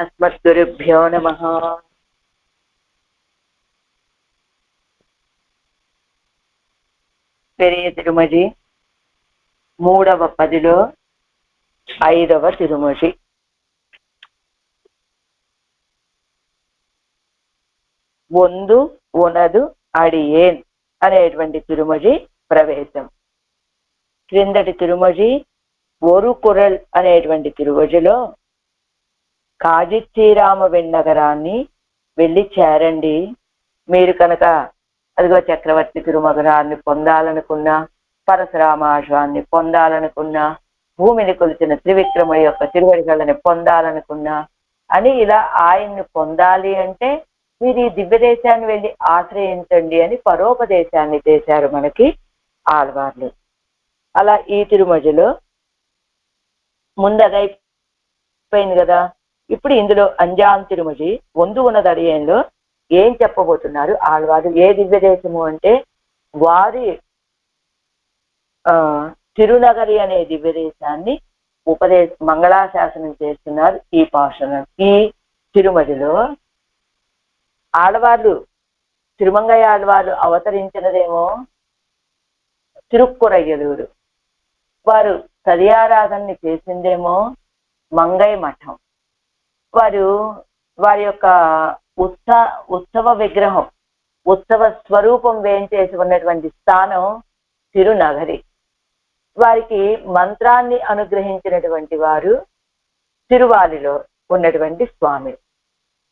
అస్మద్గురుభ్యో నమః. పెరియ తిరుమజి మూడవ పదిలో 5వ తిరుమజి. ఒందు ఉనదు అడియేన్ అనేటువంటి తిరుమజి ప్రవేశం. క్రిందటి తిరుమజి ఒరు కురల్ అనేటువంటి తిరుమజిలో కాజిచ్చీరామ వెన్నగరాన్ని వెళ్ళి చేరండి, మీరు కనుక అదిగో చక్రవర్తి తిరుమగరాన్ని పొందాలనుకున్నా, పరశురామాశ్వాన్ని పొందాలనుకున్నా, భూమిని కొలిచిన త్రివిక్రమ యొక్క తిరువడిగళ్ళని పొందాలనుకున్నా అని ఇలా ఆయన్ని పొందాలి అంటే మీరు ఈ దివ్య దేశాన్ని వెళ్ళి ఆశ్రయించండి అని పరోపదేశాన్ని చేశారు మనకి ఆళ్వార్లు. అలా ఈ తిరుమజలో ముందదైపోయింది కదా. ఇప్పుడు ఇందులో అంజాం తిరుమజి ఒందు ఉన్నదడియంలో ఏం చెప్పబోతున్నారు ఆళ్వారు? ఏ దివ్య దేశము అంటే వారి తిరునగరి అనే దివ్య దేశాన్ని మంగళాశాసనం చేస్తున్నారు ఈ పాషణం. ఈ తిరుమజిలో ఆళ్వార్లు తిరుమంగయ్య ఆళ్వార్లు అవతరించినదేమో తిరుక్కురయ్యలూరు, వారు తదియారాధనని చేసిందేమో మంగై మఠం, వారి యొక్క ఉత్సవ విగ్రహం, ఉత్సవ స్వరూపం వేయించేసి ఉన్నటువంటి స్థానం తిరునగరి. వారికి మంత్రాన్ని అనుగ్రహించినటువంటి వారు తిరువాలిలో ఉన్నటువంటి స్వామి.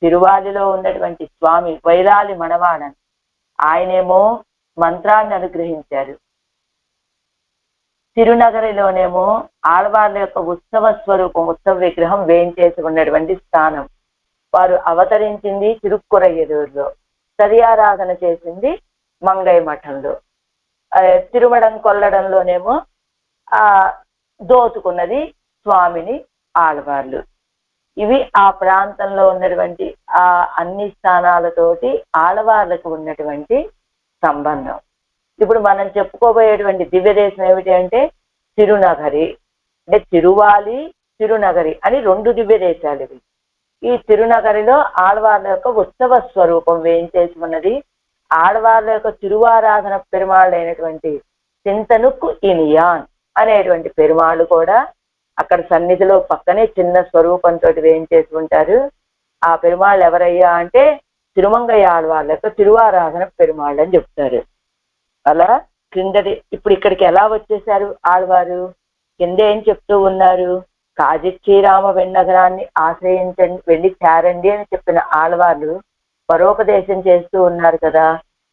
తిరువాలిలో ఉన్నటువంటి స్వామి వైరాలి మణవాడన్, ఆయనేమో మంత్రాన్ని అనుగ్రహించారు. తిరునగరిలోనేమో ఆళ్వార్ల యొక్క ఉత్సవ స్వరూపం, ఉత్సవ విగ్రహం వేయించేసి ఉన్నటువంటి స్థానం. వారు అవతరించింది తిరుక్కురయ్యదూరులో, తదియారాధన చేసింది మంగై మఠంలో, తిరుమడం కొల్లడంలోనేమో దోచుకున్నది స్వామిని ఆళ్వార్లు. ఇవి ఆ ప్రాంతంలో ఉన్నటువంటి ఆ అన్ని స్థానాలతోటి ఆళ్వార్లకు ఉన్నటువంటి సంబంధం. ఇప్పుడు మనం చెప్పుకోబోయేటువంటి దివ్య దేశం ఏమిటి అంటే తిరునగరి. అంటే తిరువాలి, తిరునగరి అని 2 దివ్య దేశాలు ఇవి. ఈ తిరునగరిలో ఆళ్వార్ల యొక్క ఉత్సవ స్వరూపం వేయించేసి ఉన్నది. ఆళ్వార్ల యొక్క తిరువారాధన పెరుమాళ్ళైనటువంటి చింతనుక్కు ఇనియాన్ అనేటువంటి పెరుమాళ్ళు కూడా అక్కడ సన్నిధిలో పక్కనే చిన్న స్వరూపంతో వేయించేసి ఉంటారు. ఆ పెరుమాళ్ళు ఎవరయ్యా అంటే తిరుమంగయ్య ఆళ్వార్ల యొక్క తిరువారాధన పెరుమాళ్ళు అని చెప్తారు. అలా కిందటి ఇప్పుడు ఇక్కడికి ఎలా వచ్చేసారు ఆళ్వారు? కింద ఏం చెప్తూ ఉన్నారు? కాజిచ్చీరామ వెన్నగరాన్ని ఆశ్రయించండి, వెళ్ళి చేరండి అని చెప్పిన ఆళ్వార్లు పరోపదేశం చేస్తూ ఉన్నారు కదా.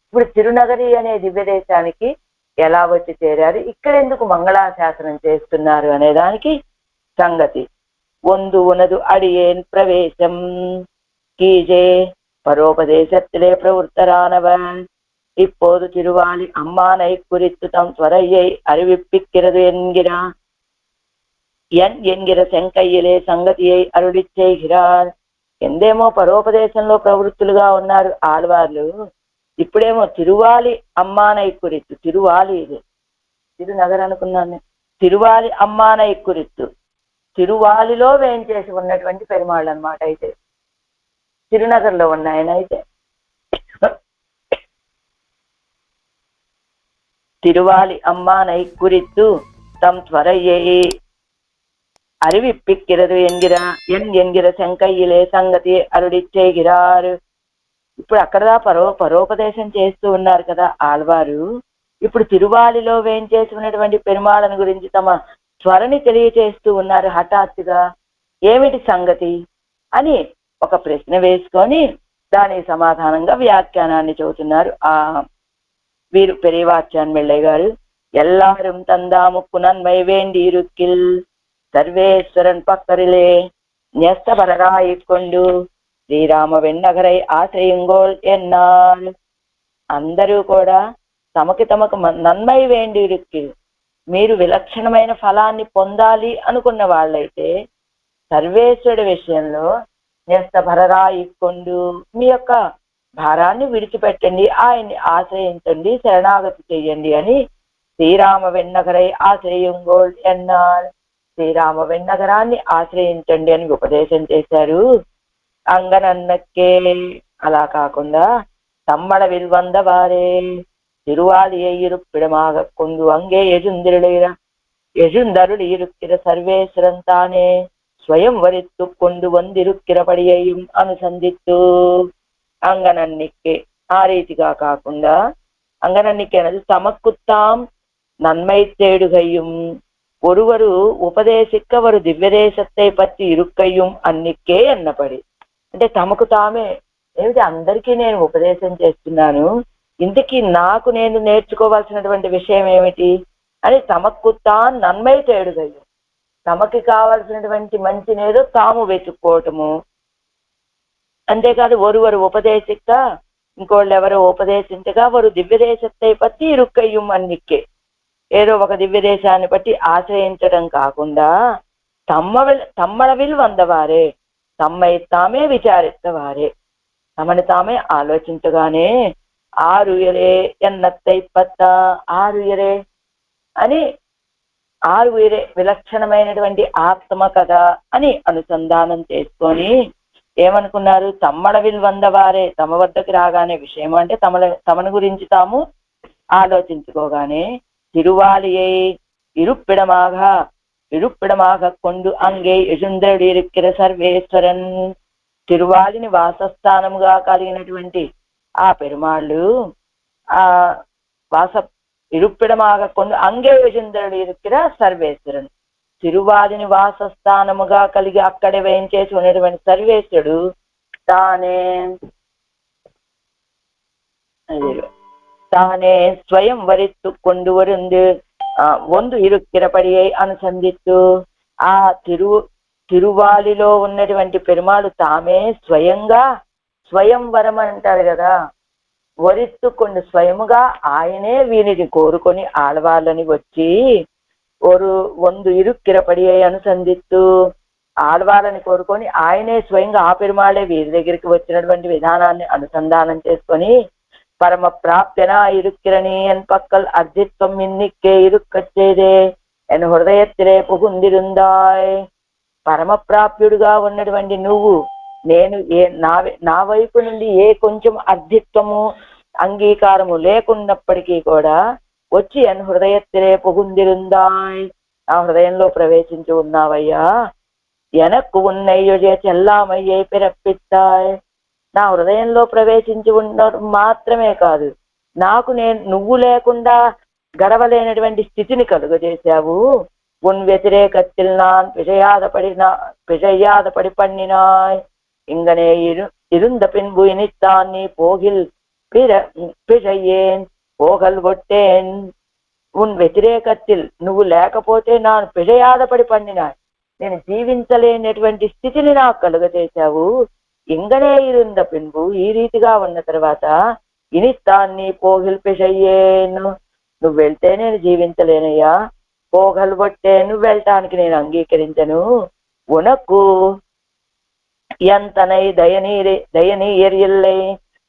ఇప్పుడు తిరునగరి అనే దివ్య దేశానికి ఎలా వచ్చి చేరారు, ఇక్కడ ఎందుకు మంగళాశాసనం చేస్తున్నారు అనే దానికి సంగతి. ఒందు ఉనదు అడియేన్ ప్రవేశం కీజే பரோபதேசத்திலே பிரவர்த்தரானவன் இப்போது திருவாலி அம்மானை குறித்து தம் துவரையை அறிவிப்பிக்கிறது என்கிற செங்கையிலே సంగతిயை అరుడి చేయిరార్. ఎందేమో పరోపదేశంలో ప్రవృత్తులుగా ఉన్నారు ఆళ్వార్లు, ఇప్పుడేమో తిరువాలి అమ్మానై కురిత్తు, తిరువాలి ఇది తిరునగర్ అనుకున్నాను, తిరువాలి అమ్మానై కురిత్తు, తిరువాలిలో వేయించేసి ఉన్నటువంటి పెరుమాళ్ళు అన్నమాట. అయితే తిరునగర్లో ఉన్నాయన అయితే తిరువాలి అమ్మానై కురిత్తు తమ్ త్వరయ్యే அறிவிப்பிக்கிறது என்கிற செங்கையிலே సంగతి అరుడి చేయిరారు. ఇప్పుడు అక్కడ పరోపదేశం చేస్తూ ఉన్నారు కదా ఆళ్వారు. ఇప్పుడు తిరువాలిలో వేయించేసి ఉన్నటువంటి పెరుమాళ్ళను గురించి తమ త్వరని తెలియచేస్తూ ఉన్నారు హఠాత్తుగా. ఏమిటి సంగతి అని ఒక ప్రశ్న వేసుకొని దానికి సమాధానంగా వ్యాఖ్యానాన్ని చెబుతున్నారు వీరు పెరియవాచ్యాన్ మెళ్ళయ్య గారు. ఎల్లాரும் தந்தாமுக்கு நன்மை வேண்டியிருக்கில் సర్వేశ్వరన్ పక్కరిలే న్యస్తపరరాయికొండు శ్రీరామ వెన్నగరై ఆశ్రయింగోల్ ఎన్నాల్. అందరూ కూడా తమకు నన్మై వేండిరుక్కిల్, మీరు విలక్షణమైన ఫలాన్ని పొందాలి అనుకున్న వాళ్ళైతే సర్వేశ్వరుడి విషయంలో న్యస్తపరరాయికొండు, మీ యొక్క భారాన్ని విడిచిపెట్టండి, ఆయన్ని ఆశ్రయించండి, శరణాగతి చెయ్యండి అని శ్రీరామ వెన్నగరై ఆశ్రయింగోల్ ఎన్నాల్, శ్రీరామ వెన్నగరాన్ని ఆశ్రయించండి అని ఉపదేశం చేశారు. అంగనన్నక్కే. అలా కాకుండా தம்மளவில் வந்தவாறே திருவாலியை இருப்பிடமாக கொண்டு அங்கே எழுந்தருளி இருக்கிற சர்வேஸ்வரன் தானே ஸ்வயம் வரித்து கொண்டு வந்திருக்கிறபடியையும் అనుసంధిస్తూ అంగనన్నికే. ఆ రీతిగా కాకుండా అంగనన్నికే అనేది తమకు తాం నన్மை தேடுகையும் ஒருவரு ఉపదేశిக்க ஒரு దివ్యదేశத்தை పற்றி ఇరుక్కయ్యం అన్నికే అన్నపడి. అంటే తమకు తామే ఏమిటి అందరికీ నేను ఉపదేశం చేస్తున్నాను, ఇంతకీ నాకు నేను నేర్చుకోవాల్సినటువంటి విషయం ఏమిటి అని తమకు తాను నన్మై తేడుగయ్యం. తమకి కావాల్సినటువంటి మంచినేదో తాము వెతుక్కోవటము. అంతేకాదు ఒరువరు ఉపదేశిక్క ఇంకోళ్ళు ఎవరో ఉపదేశించగా వారు దివ్యదేశத்தை పట్టి ఇరుక్కయ్యం అన్నికే. ఏదో ఒక దివ్యదేశాన్ని బట్టి ఆశ్రయించడం కాకుండా తమ్మళవిల్ వందవారే తమ్మై తామే విచారిస్తవారే, తమని తామే ఆలోచించగానే ఆరుయరే ఎన్నత్తై పత్త ఆరుయరే అని ఆరుయరే విలక్షణమైనటువంటి ఆత్మ కథ అని అనుసంధానం చేసుకొని ఏమనుకున్నారు, తమ్మళవిల్ వందవారే తమ వద్దకు రాగానే విషయం అంటే తమని గురించి తాము ఆలోచించుకోగానే తిరువాలియై ఇరుప్పిడమాగ కొండు అంగే యజుంద్రుడు ఇరుక్కిర సర్వేశ్వరన్. తిరువాలిని వాసస్థానముగా కలిగినటువంటి ఆ పెరుమాళ్ళు ఆ ఇరుప్పిడమాగ కొండు అంగే యజుంద్రుడు ఇరుక్కిర సర్వేశ్వరన్. తిరువాలిని వాసస్థానముగా కలిగి అక్కడే వేయించేసి ఉన్నటువంటి సర్వేశ్వరుడు தானே ஸ்வயம் வரித்து கொண்டு வந்து ஒன்று இருக்கிறபடியை అనుసంధిస్తూ ఆ తిరువాలిలో ఉన్నటువంటి పెరుమాళు తామే స్వయంగా స్వయంవరం అంటారు కదా, వరిత్తుకొండు స్వయముగా ఆయనే వీరిని కోరుకొని ఆడవాళ్ళని వచ్చి ಒಂದು ఇరుక్కిరపడియై అనుసంధిస్తూ ఆడవాళ్ళని కోరుకొని ఆయనే స్వయంగా ఆ పెరుమాళే వీరి దగ్గరికి వచ్చినటువంటి విధానాన్ని అనుసంధానం చేసుకొని పరమ ప్రాప్యనా ఇరుక్కిరణి ఎన్ పక్కల్ అర్జిత్వం ఇన్నిక్కే ఇరుక్కచ్చేదే ఎన్ హృదయత్తిరే పుగుందిరుందాయ్. పరమ ప్రాప్యుడుగా ఉన్నటువంటి నువ్వు నేను నా వైపు నుండి ఏ కొంచెం అర్జిత్వము అంగీకారము లేకున్నప్పటికీ కూడా వచ్చి ఎన్ హృదయత్తిరే పుగుందిరుందాయ్ నా హృదయంలో ప్రవేశించి ఉన్నావయ్యా. ఎనక్కు ఉన్నయ్యో చెల్లామయ్యే పిరప్పిస్తాయ్ నా హృదయంలో ప్రవేశించి ఉండడం మాత్రమే కాదు, నాకు నువ్వు లేకుండా గడవలేనటువంటి స్థితిని కలుగజేశావు. ఉన్ వ్యతిరేకத்தில் நான் பிழையாதபடி பண்ணினாய் இங்கனே இருந்த பின்பு இனித்தான் நீ போகில் பிழையேன் పోగల్ కొట్టేన్. ఉన్ వ్యతిరేకத்தில் నువ్వు లేకపోతే నాను పిழைయాదపడి పండినా నేను జీవించలేనటువంటి స్థితిని నాకు కలుగజేశావు. ఇంగనే ఇరుంద పిన్బు ఈ రీతిగా ఉన్న తర్వాత ఇనిత్తాన్ని పోగిల్ పిషయ్యేను నువ్వు వెళ్తే నేను జీవించలేనయ్యా, పోగల్ కొట్టే నువ్వు వెళ్ళటానికి నేను అంగీకరించను. ఉనకు ఎంతనై దయనీయర్యల్లై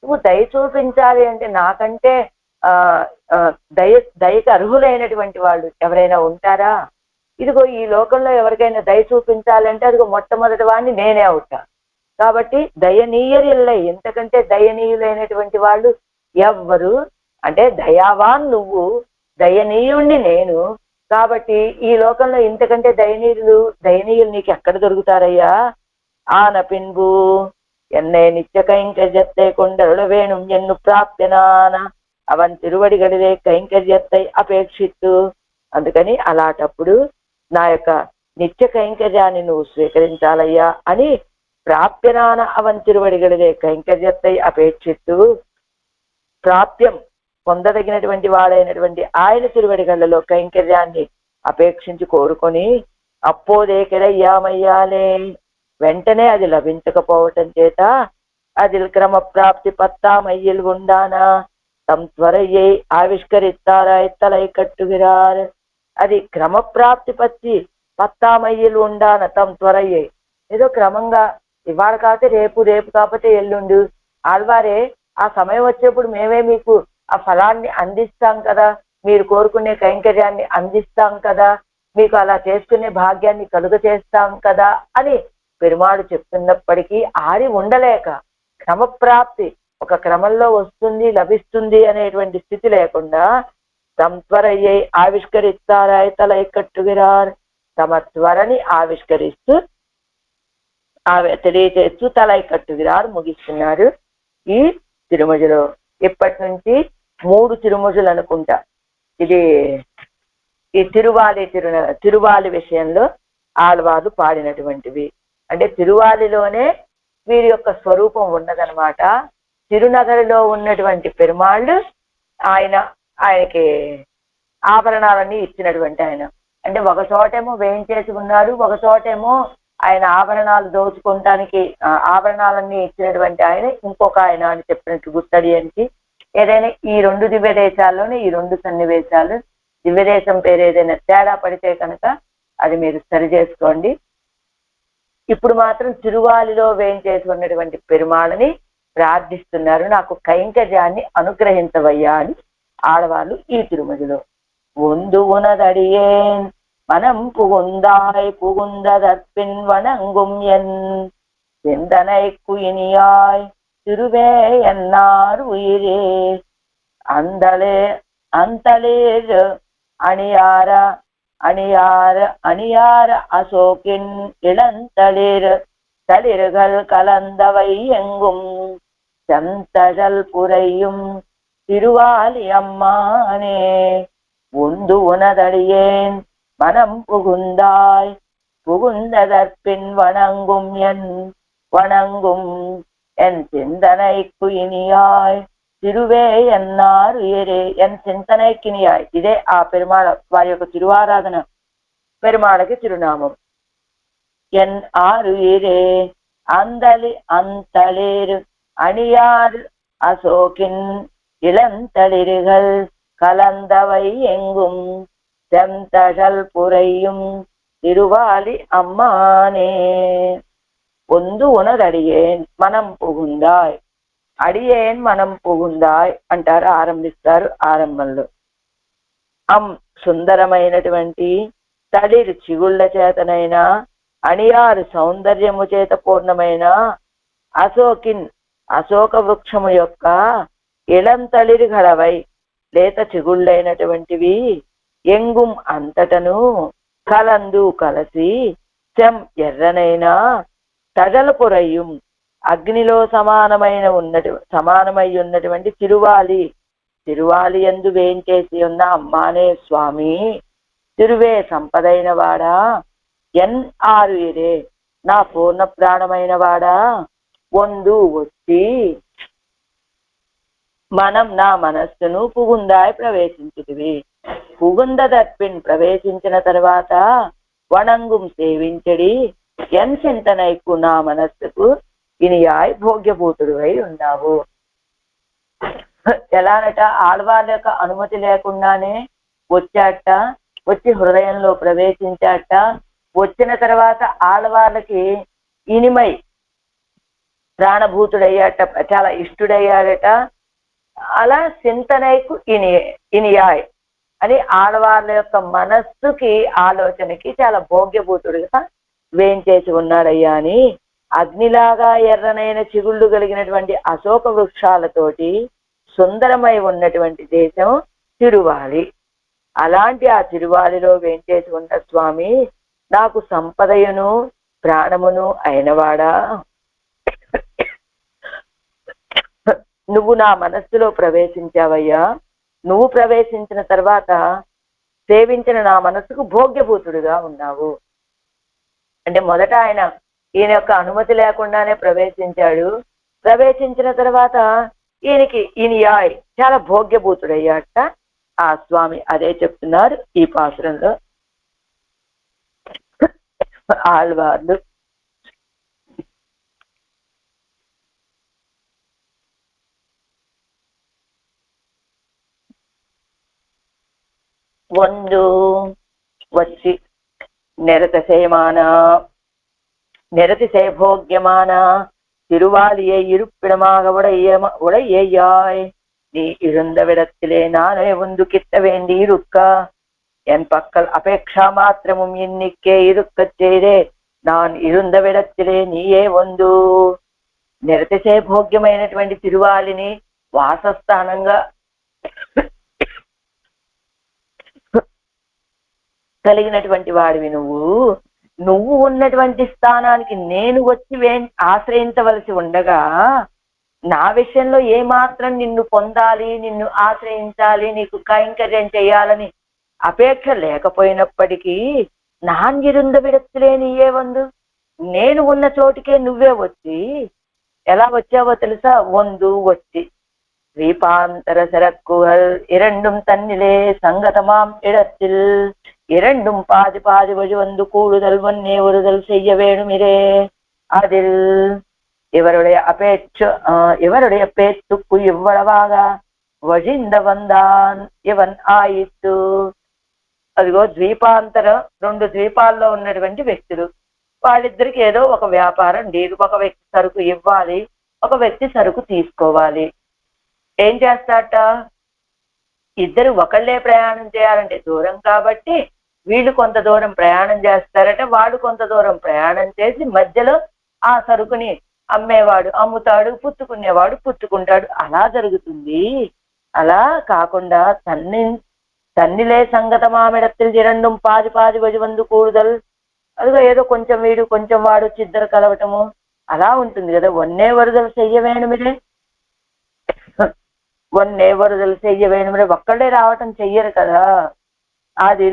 నువ్వు దయ చూపించాలి అంటే నాకంటే దయకు అర్హులైనటువంటి వాళ్ళు ఎవరైనా ఉంటారా? ఇదిగో ఈ లోకంలో ఎవరికైనా దయ చూపించాలంటే అదిగో మొట్టమొదటి వాడిని నేనే అవుతా. కాబట్టి దయనీయర్యల్లై ఎంతకంటే దయనీయులైనటువంటి వాళ్ళు ఎవ్వరు అంటే దయావాన్ నువ్వు, దయనీయుణ్ణి నేను. కాబట్టి ఈ లోకంలో ఇంతకంటే దయనీయులు నీకు ఎక్కడ దొరుకుతారయ్యా? ఆన పిన్బు ఎన్నే నిత్య కైంకర్యத்தை கொண்டருள வேணும் ఎన్ను ప్రాప్యనాన అవన్ తిరువడిగడిదే కైంకర్యத்தை అపేక్షిత్తు. అందుకని అలాంటప్పుడు నా యొక్క నిత్య కైంకర్యాన్ని నువ్వు స్వీకరించాలయ్యా అని ప్రాప్యనాన అవన్ తిరువడిగడిదే కైంకర్యத்தை అపేక్షిత్తు. ప్రాప్యం పొందదగినటువంటి వాడైనటువంటి ఆయన తిరువడిగళ్లలో కైంకర్యాన్ని అపేక్షించి కోరుకొని అప్పోదేకెడయ్యామయ్యాలే వెంటనే అది లభించకపోవటం చేత అది క్రమప్రాప్తి పత్తామయ్యలు ఉండానా తమ్ త్వరయ్యై ఆవిష్కరిస్తారాయ్ తలై కట్టుగిరార్. అది క్రమప్రాప్తి పత్తి పత్తామయ్యలు ఉండాన తమ్ త్వరయ్యై ఏదో క్రమంగా ఇవాళ కాకపోతే రేపు, రేపు కాకపోతే ఎల్లుండు ఆళ్వారే ఆ సమయం వచ్చేప్పుడు మేమే మీకు ఆ ఫలాన్ని అందిస్తాం కదా, మీరు కోరుకునే కైంకర్యాన్ని అందిస్తాం కదా, మీకు అలా చేసుకునే భాగ్యాన్ని కలుగ చేస్తాం కదా అని పెరుమాడు చెప్తున్నప్పటికీ ఆడి ఉండలేక క్రమప్రాప్తి ఒక క్రమంలో వస్తుంది లభిస్తుంది అనేటువంటి స్థితి లేకుండా సంత్వరయ్యై ఆవిష్కరిస్తారాయ్ తలై కట్టుగిరార్ తమ త్వరని ఆవిష్కరిస్తూ తెలియచేస్తూ తలై కట్టుగిరార్ ముగిస్తున్నారు ఈ తిరుమజలో. ఇప్పటి నుంచి 3 తిరుమజలు అనుకుంటా. ఇది ఈ తిరువాలి విషయంలో ఆళ్వార్లు పాడినటువంటివి. అంటే తిరువాలిలోనే వీరి యొక్క స్వరూపం ఉన్నదనమాట. తిరునగరిలో ఉన్నటువంటి పెరుమాళ్ళు ఆయనకి ఆభరణాలన్నీ ఇచ్చినటువంటి ఆయన. అంటే ఒక చోటేమో వేయించేసి ఉన్నారు, ఒక చోటేమో ఆయన ఆభరణాలు దోచుకోవటానికి ఆభరణాలన్నీ ఇచ్చినటువంటి ఆయన ఇంకొక ఆయన అని చెప్పినట్టు గుర్తడియనికి. ఏదైనా ఈ 2 దివ్య దేశాల్లోనే ఈ 2 సన్నివేశాలు దివ్యదేశం పేరు ఏదైనా తేడా పడితే కనుక అది మీరు సరి చేసుకోండి. ఇప్పుడు మాత్రం తిరువాలిలో వేయించేసి ఉన్నటువంటి పెరుమాళని ప్రార్థిస్తున్నారు, నాకు కైంకర్యాన్ని అనుగ్రహించవయ్యా అని ఆడవాళ్ళు ఈ తిరుమలలో. ఒందు ఉనదడియేన్ మనం పుగుందాయ్ పుగుందదర్పిన్ వణంగుం ఎన్ சிந்தனை குயினியாய் திருவே என்னார் உயிரே அந்தளேர் அணியார அசோக்கின் தளிர்கள் கலந்தவை எங்கும் செந்தழல் புரையும் திருவாலி அம்மானே. உந்து உனதடியேன் மனம் புகுந்தாய் புகுந்ததற்பின் வணங்கும் என் சிந்தனைக்கு இனியாய் తిరువే ఎన్నారు ఏరే ఎన్ చింతనైకినియాయ్. ఇదే ఆ పెరుమాళ వారి యొక్క తిరువారాధన పెరుమాళకి తిరునామం. ఎన్ ఆరు ఏరే అంతళేరు అணியார் அசோக்கின் இளந்தளிர்கள் கலந்தவை எங்கும் செந்தழல் புரையும் తిరువాలి అమ్మానే. ఒందు ఉనదడియేన్ మనం పుగుందాయ్, అడియేన్ మనం పుగుందాయ్ అంటారు, ఆరంభిస్తారు ఆరంభంలో. సుందరమైనటువంటి తళిరు చిగుళ్ళ చేతనైనా అణియారు సౌందర్యము చేత పూర్ణమైన అశోక వృక్షము యొక్క ఇళం తళిరు గడవై లేత చిగుళ్ళైనటువంటివి ఎంగుం అంతటను కలిసి ఎర్రనైనా తగల పొరయ్యం అగ్నిలో సమానమై ఉన్నటువంటి తిరువాలి యందు వేంచేసి ఉన్న అమ్మానే స్వామి తిరువే సంపదైన వాడా, ఎన్ ఆరు ఇరే నా పూర్ణ ప్రాణమైన వాడా, ఒందు వచ్చి మనం నా మనస్సును పుగుందాయి ప్రవేశించుటివి. పుగుందదర్పిన్ ప్రవేశించిన తర్వాత వణంగుం సేవించడి ఎన్ చింతనైకు నా మనస్సుకు ఇనియాయ్ భోగ్యభూతుడు అయి ఉన్నావు. ఎలానట ఆళ్వార్ల యొక్క అనుమతి లేకుండానే వచ్చాట, వచ్చి హృదయంలో ప్రవేశించాట. వచ్చిన తర్వాత ఆళ్వార్లకి ఇనిమై ప్రాణభూతుడయ్యాట, చాలా ఇష్టుడయ్యాడట. అలా చింతనైకు ఇనియాయ్ అని ఆడవాళ్ళ యొక్క మనస్సుకి ఆలోచనకి చాలా భోగ్యభూతుడిగా వేంచేసి ఉన్నాడయ్యా అని. అగ్నిలాగా ఎర్రనైన చిగుళ్ళు కలిగినటువంటి అశోక వృక్షాలతోటి సుందరమై ఉన్నటువంటి దేశం తిరువాలి. అలాంటి ఆ తిరువాలిలో వేంచేసి ఉన్న స్వామి నాకు సంపదయును ప్రాణమును అయినవాడా, నువ్వు నా మనస్సులో ప్రవేశించావయ్యా. నువ్వు ప్రవేశించిన తర్వాత సేవించిన నా మనస్సుకు భోగ్యభూతుడుగా ఉన్నావు. అంటే మొదట ఈయన యొక్క అనుమతి లేకుండానే ప్రవేశించాడు. ప్రవేశించిన తర్వాత ఈయనయాయ్ చాలా భోగ్యభూతుడయ్యాట ఆ స్వామి. అదే చెప్తున్నారు ఈ పాసురంలో ఆళ్వార్లు. ಒಂದು వచ్చి நிறதி செய்போக்கியமான திருவாலியை இருப்பிடமாக உடையாய் நீ இருந்தவிடத்திலே நானே ஒன்று கிட்ட வேண்டி இருக்க என் பக்கல் அபேட்சா மாத்திரமும் இன்னிக்கே இருக்கச் செய்தே நான் இருந்த విడத்திலே నీయే వందు. నిరతిశయ భోగ్యమైనటువంటి తిరువాలిని వాసస్థానంగా కలిగినటువంటి వాడివి నువ్వు ఉన్నటువంటి స్థానానికి నేను వచ్చి ఆశ్రయించవలసి ఉండగా నా విషయంలో ఏమాత్రం నిన్ను పొందాలి, నిన్ను ఆశ్రయించాలి, నీకు కైంకర్యం చేయాలని అపేక్ష లేకపోయినప్పటికీ నాన్ ఇరుంద విడత్తులే నీయే వందు, నేను ఉన్న చోటికే నువ్వే వచ్చి ఎలా వచ్చావో తెలుసా? వందు వచ్చి ద్వీపాంతర శరక్కుహల్ ఇరండుం తన్నిలే సంగతమాం ఇడத்தில் இரண்டும் பாதி பாதி வழி வந்து கூடுதல் ஒன்னே ஒருதல் செய்ய வேணுமிரே. அதில் இவருடைய பேச்சுக்கு இவ்வளவாக వజింద వందాన్ ఇవన్ ఆయిత్తు. అదిగో ద్వీపాంతరం, 2 ద్వీపాల్లో ఉన్నటువంటి వ్యక్తులు, వాళ్ళిద్దరికి ఏదో ఒక వ్యాపారం లేదు. ఒక వ్యక్తి సరుకు ఇవ్వాలి, ఒక వ్యక్తి సరుకు తీసుకోవాలి. ఏం చేస్తాట? ఇద్దరు ఒకళ్ళే ప్రయాణం చేయాలంటే దూరం కాబట్టి వీళ్ళు కొంత దూరం ప్రయాణం చేస్తారట, వాడు కొంత దూరం ప్రయాణం చేసి మధ్యలో ఆ సరుకుని అమ్మేవాడు అమ్ముతాడు, పుచ్చుకునేవాడు పుచ్చుకుంటాడు. అలా జరుగుతుంది. అలా కాకుండా తన్నిలే సంగత మామిడత్తిల్ ఇరండుం పాది పాది వజి వందు కూడుదల్, అదిగో ఏదో కొంచెం వీడు కొంచెం వాడు ఇద్దరు కలవటము అలా ఉంటుంది కదా. ఒన్నే వరుదలు చెయ్యవేణుమిరే, ఒన్నే వరుదలు చెయ్యవేణుమిరే, ఒక్కడే రావటం చెయ్యరు కదా. అది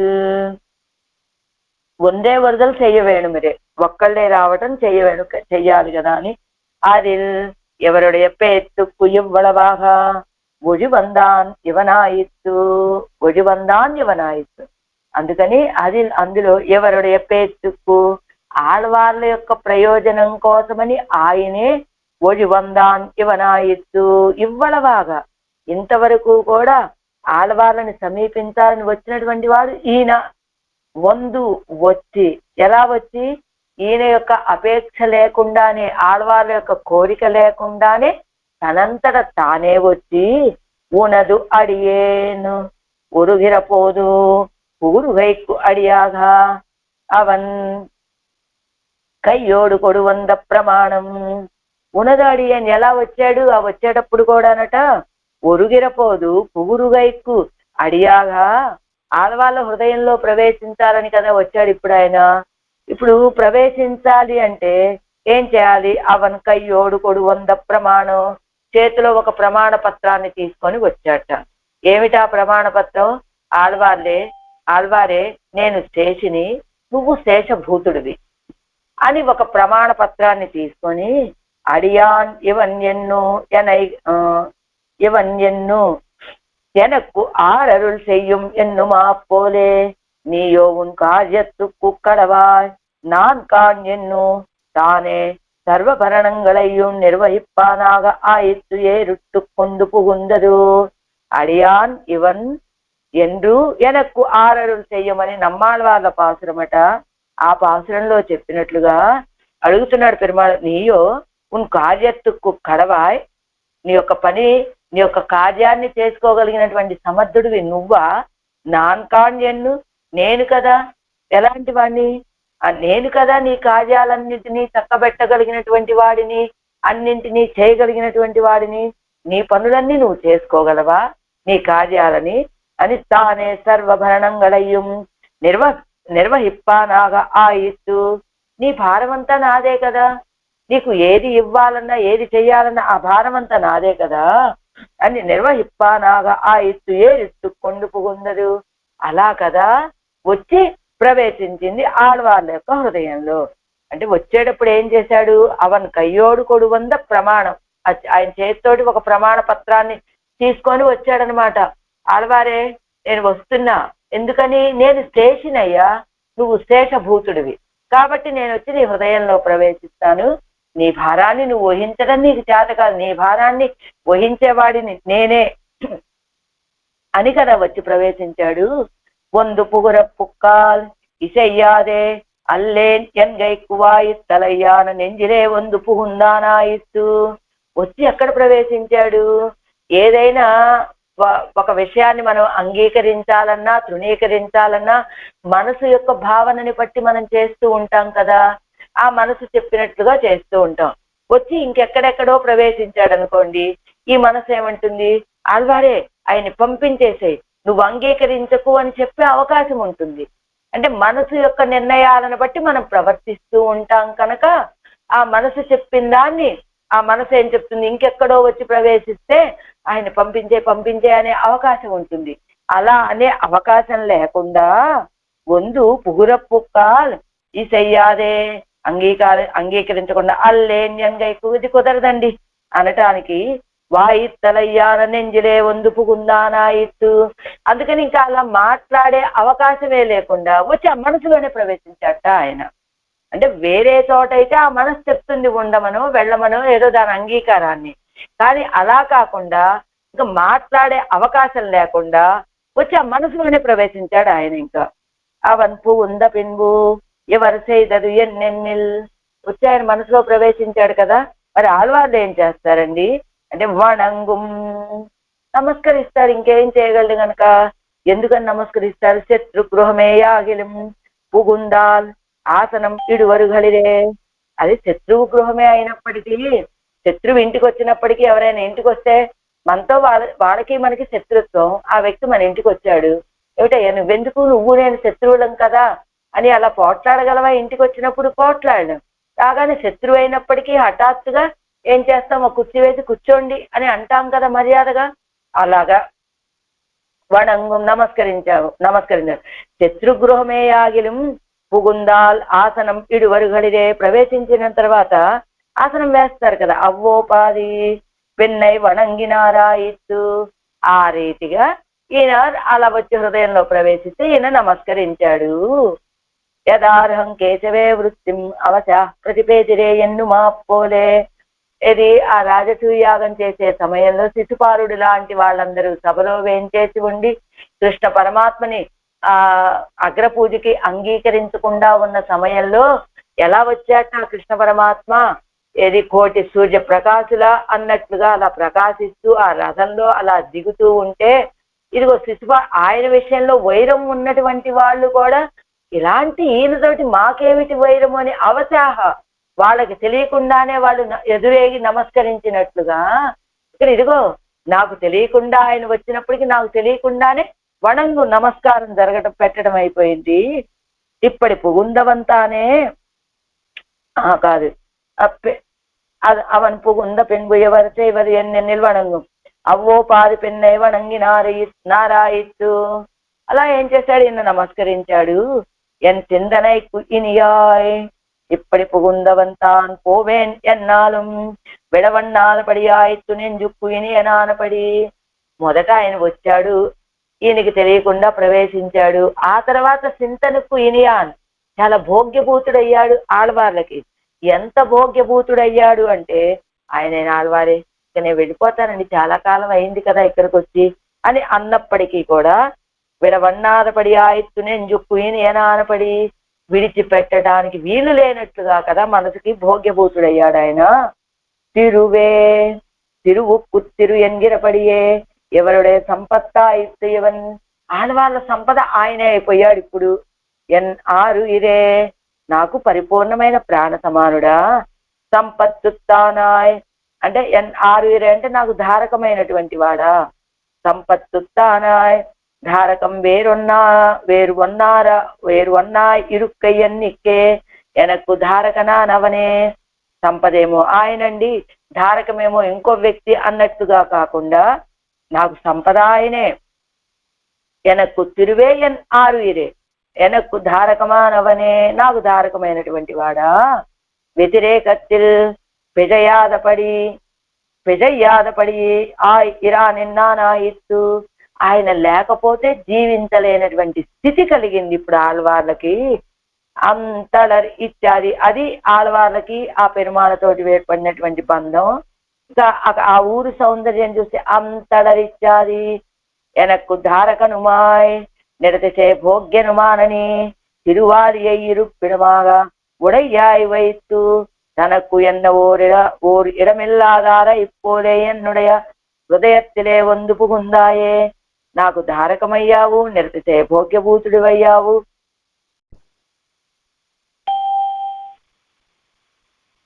ఒందే వరుదలు చెయ్యవేణుమిరే, ఒక్కళ్ళే రావటం చెయ్యాలి కదా అని. అది ఎవరుடைய பேத்துக்கு இவ்வளவாக ஒழி வந்தான் இவனாயித்து, ஒழి வந்தான் ఇవనాయిత్తు. అందుకని అందులో ఎవరుடைய పేతుకు, ఆళ్వార్ల యొక్క ప్రయోజనం కోసమని ఆయనే ఒഴి వందాన్ ఇవనాయిత్తు, ఇవ్వళవాగా ఇంతవరకు కూడా ఆళ్వార్లని సమీపించాలని వచ్చినటువంటి వాడు ఈయన. వందు వచ్చి, ఎలా వచ్చి? ఈయన యొక్క అపేక్ష లేకుండానే, ఆళ్వార్ల యొక్క కోరిక లేకుండానే తనంతట తానే వచ్చి ఉనదు అడియేను ఉరుగిరపోదు ఊరుగైకు అడియాగా అవన్ కయ్యోడు కొడు వంద ప్రమాణం. ఉనదు అడియన్ ఎలా వచ్చాడు? ఆ వచ్చేటప్పుడు కూడానట ఒరుగిరపోదు పుగురుగైకు అడియాగా, ఆడవాళ్ళ హృదయంలో ప్రవేశించాలని కదా వచ్చాడు ఇప్పుడు ఆయన. ఇప్పుడు ప్రవేశించాలి అంటే ఏం చేయాలి? అవన్ కయ్యోడు కొడు వంద ప్రమాణం, చేతిలో ఒక ప్రమాణ పత్రాన్ని తీసుకొని వచ్చాట. ఏమిటా ప్రమాణ పత్రం? ఆళ్వారే నేను శేషిని, నువ్వు శేషభూతుడివి అని ఒక ప్రమాణ పత్రాన్ని తీసుకొని అడియాన్ ఇవన్యన్ను எனக்கு ஆரருள் செய்யும் என்னுமா போலே நீயோ உன் காரியத்துக்கு கடவாய் நான் காண் என்னோ தானே சர்வபரணங்களையும் நிர்வகிப்பானாக ஆயிற்று ஏறிட்டு கொண்டு புகுந்தது. అడియాన్ ఇవన్ ఎందు ఎనక్కు ఆరరులు చెయ్యమని నమ్మాళ్వార్ల పాసురమట. ఆ పాసురంలో చెప్పినట్లుగా అడుగుతున్నాడు పెరుమాళ్, నీయో ఉన్ కార్యత్తుకు కడవాయ్, నీ యొక్క పని, నీ యొక్క కార్యాన్ని చేసుకోగలిగినటువంటి సమర్థుడివి నువ్వా? నాన్ కాణ్యన్ను, నేను కదా ఎలాంటి వాడిని? నేను కదా నీ కార్యాలన్నింటినీ చక్కబెట్టగలిగినటువంటి వాడిని, అన్నింటినీ చేయగలిగినటువంటి వాడిని. నీ పనులన్నీ నువ్వు చేసుకోగలవా, నీ కార్యాలని? అని తానే సర్వభరణంగళయ్యం నిర్వహిప్పానాగా ఆయిత్తు, నీ భారమంతా నాదే కదా, నీకు ఏది ఇవ్వాలన్నా ఏది చెయ్యాలన్నా ఆ భారమంతా నాదే కదా అని నిర్వహిప్పానాగా ఆయిత్తు ఏరిట్టు కొండు పుగుందరు. అలా కదా వచ్చి ప్రవేశించింది ఆళ్వార్ల యొక్క హృదయంలో. అంటే వచ్చేటప్పుడు ఏం చేశాడు? అవన్ కయ్యోడు కొడు వంద ప్రమాణం, ఆయన చేతితోటి ఒక ప్రమాణ పత్రాన్ని తీసుకొని వచ్చాడనమాట. ఆళ్వారే నేను వస్తున్నా, ఎందుకని? నేను శేషినయ్యా, నువ్వు శేషభూతుడివి కాబట్టి నేను వచ్చి నీ హృదయంలో ప్రవేశిస్తాను. నీ భారాన్ని నువ్వు వహించడం నీకు చేత కాదు, నీ భారాన్ని వహించేవాడిని నేనే అని కదా వచ్చి ప్రవేశించాడు. వందు పుగుర పుక్కాల్ ఇసయ్యాదే అల్లేన్ ఎన్గైక్కువాయి తలయ్యాన నెంజిలే వందు పుగుందానాయిస్తూ. వచ్చి ఎక్కడ ప్రవేశించాడు? ఏదైనా ఒక విషయాన్ని మనం అంగీకరించాలన్నా తృణీకరించాలన్నా మనసు యొక్క భావనని బట్టి మనం చేస్తూ ఉంటాం కదా. ఆ మనసు చెప్పినట్లుగా చేస్తూ ఉంటాం. వచ్చి ఇంకెక్కడెక్కడో ప్రవేశించాడు అనుకోండి, ఈ మనసు ఏమంటుంది, ఆళ్వారే ఆయన్ని పంపించేసేయ్, నువ్వు అంగీకరించకు అని చెప్పే అవకాశం ఉంటుంది. అంటే మనసు యొక్క నిర్ణయాలను బట్టి మనం ప్రవర్తిస్తూ ఉంటాం కనుక ఆ మనసు చెప్పిన దాన్ని ఆ మనసు ఏం చెప్తుంది, ఇంకెక్కడో వచ్చి ప్రవేశిస్తే ఆయన పంపించే అనే అవకాశం ఉంటుంది. అలా అనే అవకాశం లేకుండా వందు పుగురప్పుక్కాల్ ఈ చెయ్యాదే అంగీకరించకుండా అల్లేన్యంగైకు ఇది కుదరదండి అనటానికి వాయిత్తలయ్యాన నెంజిలే వందు పుగుందానాయిత్తు. అందుకని ఇంకా అలా మాట్లాడే అవకాశమే లేకుండా వచ్చి ఆ మనసులోనే ప్రవేశించాట ఆయన. అంటే వేరే చోట అయితే ఆ మనసు చెప్తుంది ఉండమనో వెళ్ళమనో ఏదో దాని అంగీకారాన్ని. కానీ అలా కాకుండా ఇంకా మాట్లాడే అవకాశం లేకుండా వచ్చి ఆ మనసులోనే ప్రవేశించాడు ఆయన. ఇంకా అవన్పు ఉంద పిన్బు ఎవరు చేయదరు ఎన్నెన్నిల్ వచ్చి ఆయన మనసులో ప్రవేశించాడు కదా. మరి ఆళ్వార్లు ఏం చేస్తారండి అంటే వణంగుం నమస్కరిస్తారు. ఇంకేం చేయగలడు గనక ఎందుకని నమస్కరిస్తారు? శత్రు గృహమే యాగిలిం పుగుందాల్ ఆసనం ఇడువరుగలిరే. అది శత్రువు గృహమే అయినప్పటికీ, శత్రువు ఇంటికి వచ్చినప్పటికీ, ఎవరైనా ఇంటికి వస్తే మనతో వాళ్ళకి మనకి శత్రుత్వం, ఆ వ్యక్తి మన ఇంటికి వచ్చాడు, ఏమిటయ్యా నువ్వెందుకు, నువ్వు నేను శత్రువులం కదా అని అలా పోట్లాడగలవా? ఇంటికి వచ్చినప్పుడు పోట్లాడడం. రాగానే శత్రువు అయినప్పటికీ హఠాత్తుగా ఏం చేస్తాం, ఒక కుర్చీ వేసి కూర్చోండి అని అంటాం కదా మర్యాదగా. అలాగా వణంగం నమస్కరించారు. శత్రుగృహమే యాగిలం పుగుందాల్ ఆసనం ఇడువరుగడిరే. ప్రవేశించిన తర్వాత ఆసనం వేస్తారు కదా, అవ్వోపాది పెన్నై వణంగినారాయిత్తు. ఆ రీతిగా ఈయన అలా వచ్చి హృదయంలో ప్రవేశిస్తే ఈయన నమస్కరించాడు. యదార్హం కేశవే వృత్తిం అవశ ప్రతిపేదిరే ఎన్ను మాపోలే. ఇది ఆ రాజసూయాగం చేసే సమయంలో శిశుపాలుడు లాంటి వాళ్ళందరూ సభలో వేంచేసి ఉండి కృష్ణ పరమాత్మని ఆ అగ్రపూజకి అంగీకరించకుండా ఉన్న సమయంలో ఎలా వచ్చాక కృష్ణ పరమాత్మ ఏది కోటి సూర్య ప్రకాశులా అన్నట్లుగా అలా ప్రకాశిస్తూ ఆ రథంలో అలా దిగుతూ ఉంటే, ఇదిగో ఆయన విషయంలో వైరం ఉన్నటువంటి వాళ్ళు కూడా ఇలాంటి ఈయనతోటి మాకేమిటి వైరము అని అవశాహ వాళ్ళకి తెలియకుండానే వాళ్ళు ఎదురేగి నమస్కరించినట్లుగా ఇక్కడ ఇదిగో నాకు తెలియకుండా ఆయన వచ్చినప్పటికీ నాకు తెలియకుండానే వణంగు నమస్కారం పెట్టడం అయిపోయింది. ఇప్పటి పుగుందవంతానే కాదు అవన్ పుగుంద పెన్బు ఎవరు చేయవరు ఎన్నెన్నెల్ వణంగు అవ్వో పాది పెన్నై వణంగి నారాయిత్తు. అలా ఏం చేశాడు, ఈయన నమస్కరించాడు. ఎన్ చిందనై ఇనియాయ్ இப்படி புகுந்தவன்தான் போவேன் என்னாலும் విడవన్నాలపడియాయిత్తు నెంజుక్కు ఇనియనానపడి. మొదట ఆయన వచ్చాడు, ఈయనకి తెలియకుండా ప్రవేశించాడు. ఆ తర్వాత చింతనకు ఇనియాన్ చాలా భోగ్యభూతుడయ్యాడు ఆళ్వార్లకి. ఎంత భోగ్యభూతుడయ్యాడు అంటే ఆయన ఆళ్వారే ఇక నేను వెళ్ళిపోతానండి, చాలా కాలం అయింది కదా ఇక్కడికి వచ్చి అని అన్నప్పటికీ కూడా విడవన్నాలపడి ఆయిత్తు నెంజుక్కు ఇనియనానపడి విడిచిపెట్టడానికి వీలు లేనట్లుగా కదా మనసుకి భోగ్యభూతుడయ్యాడు ఆయన. తిరువు ఎన్గిరపడియే ఎవరుడే సంపత్తా ఇస్తు ఎవన్. ఆడవాళ్ళ సంపద ఆయనే అయిపోయాడు ఇప్పుడు. ఇదే నాకు పరిపూర్ణమైన ప్రాణ సమానుడా. సంపత్తుత్తానాయ్ అంటే ఇరే అంటే నాకు ధారకమైనటువంటి వాడా. సంపత్తుత్తానాయ్ ధారకం వేరువన్నా ఇరుక్కయ్యన్నిక్కే ఎనక్కు ధారకనా నవనే. సంపదేమో ఆయనండి, ధారకమేమో ఇంకో వ్యక్తి అన్నట్టుగా కాకుండా నాకు సంపద ఆయనే. ఎనక్కు ఇరే ఎనక్కు ధారకమానవనే నాకు ధారకమైనటువంటి వాడా. వ్యతిరేకத்தில் పెజయ్యాదపడి ఇరా నిన్నానాయిత్తు. ఆయన లేకపోతే జీవించలేనటువంటి స్థితి కలిగింది ఇప్పుడు ఆళ్వార్లకి. అంతళర్ ఇత్యాది అది ఆళ్వార్లకి ఆ పెరుమాళతోటి ఏర్పడినటువంటి బంధం. ఇంకా ఆ ఊరు సౌందర్యం చూస్తే అంతళర్ ఇత్యాది ఎనక్కు ధారకనుమాయ్ నిరతిచే భోగ్యనుమానని తిరువారిயை இருப்பிடமாக உடையாய் வைத்து தனக்கு என்ன ஓர் இடமில்லாதார இப்போதே என்னுடைய హృదయత్తిలే వందు పుగుందాయే. నాకు ధారకమయ్యావు, నిరతిచే భోగ్యభూతుడివయ్యావు.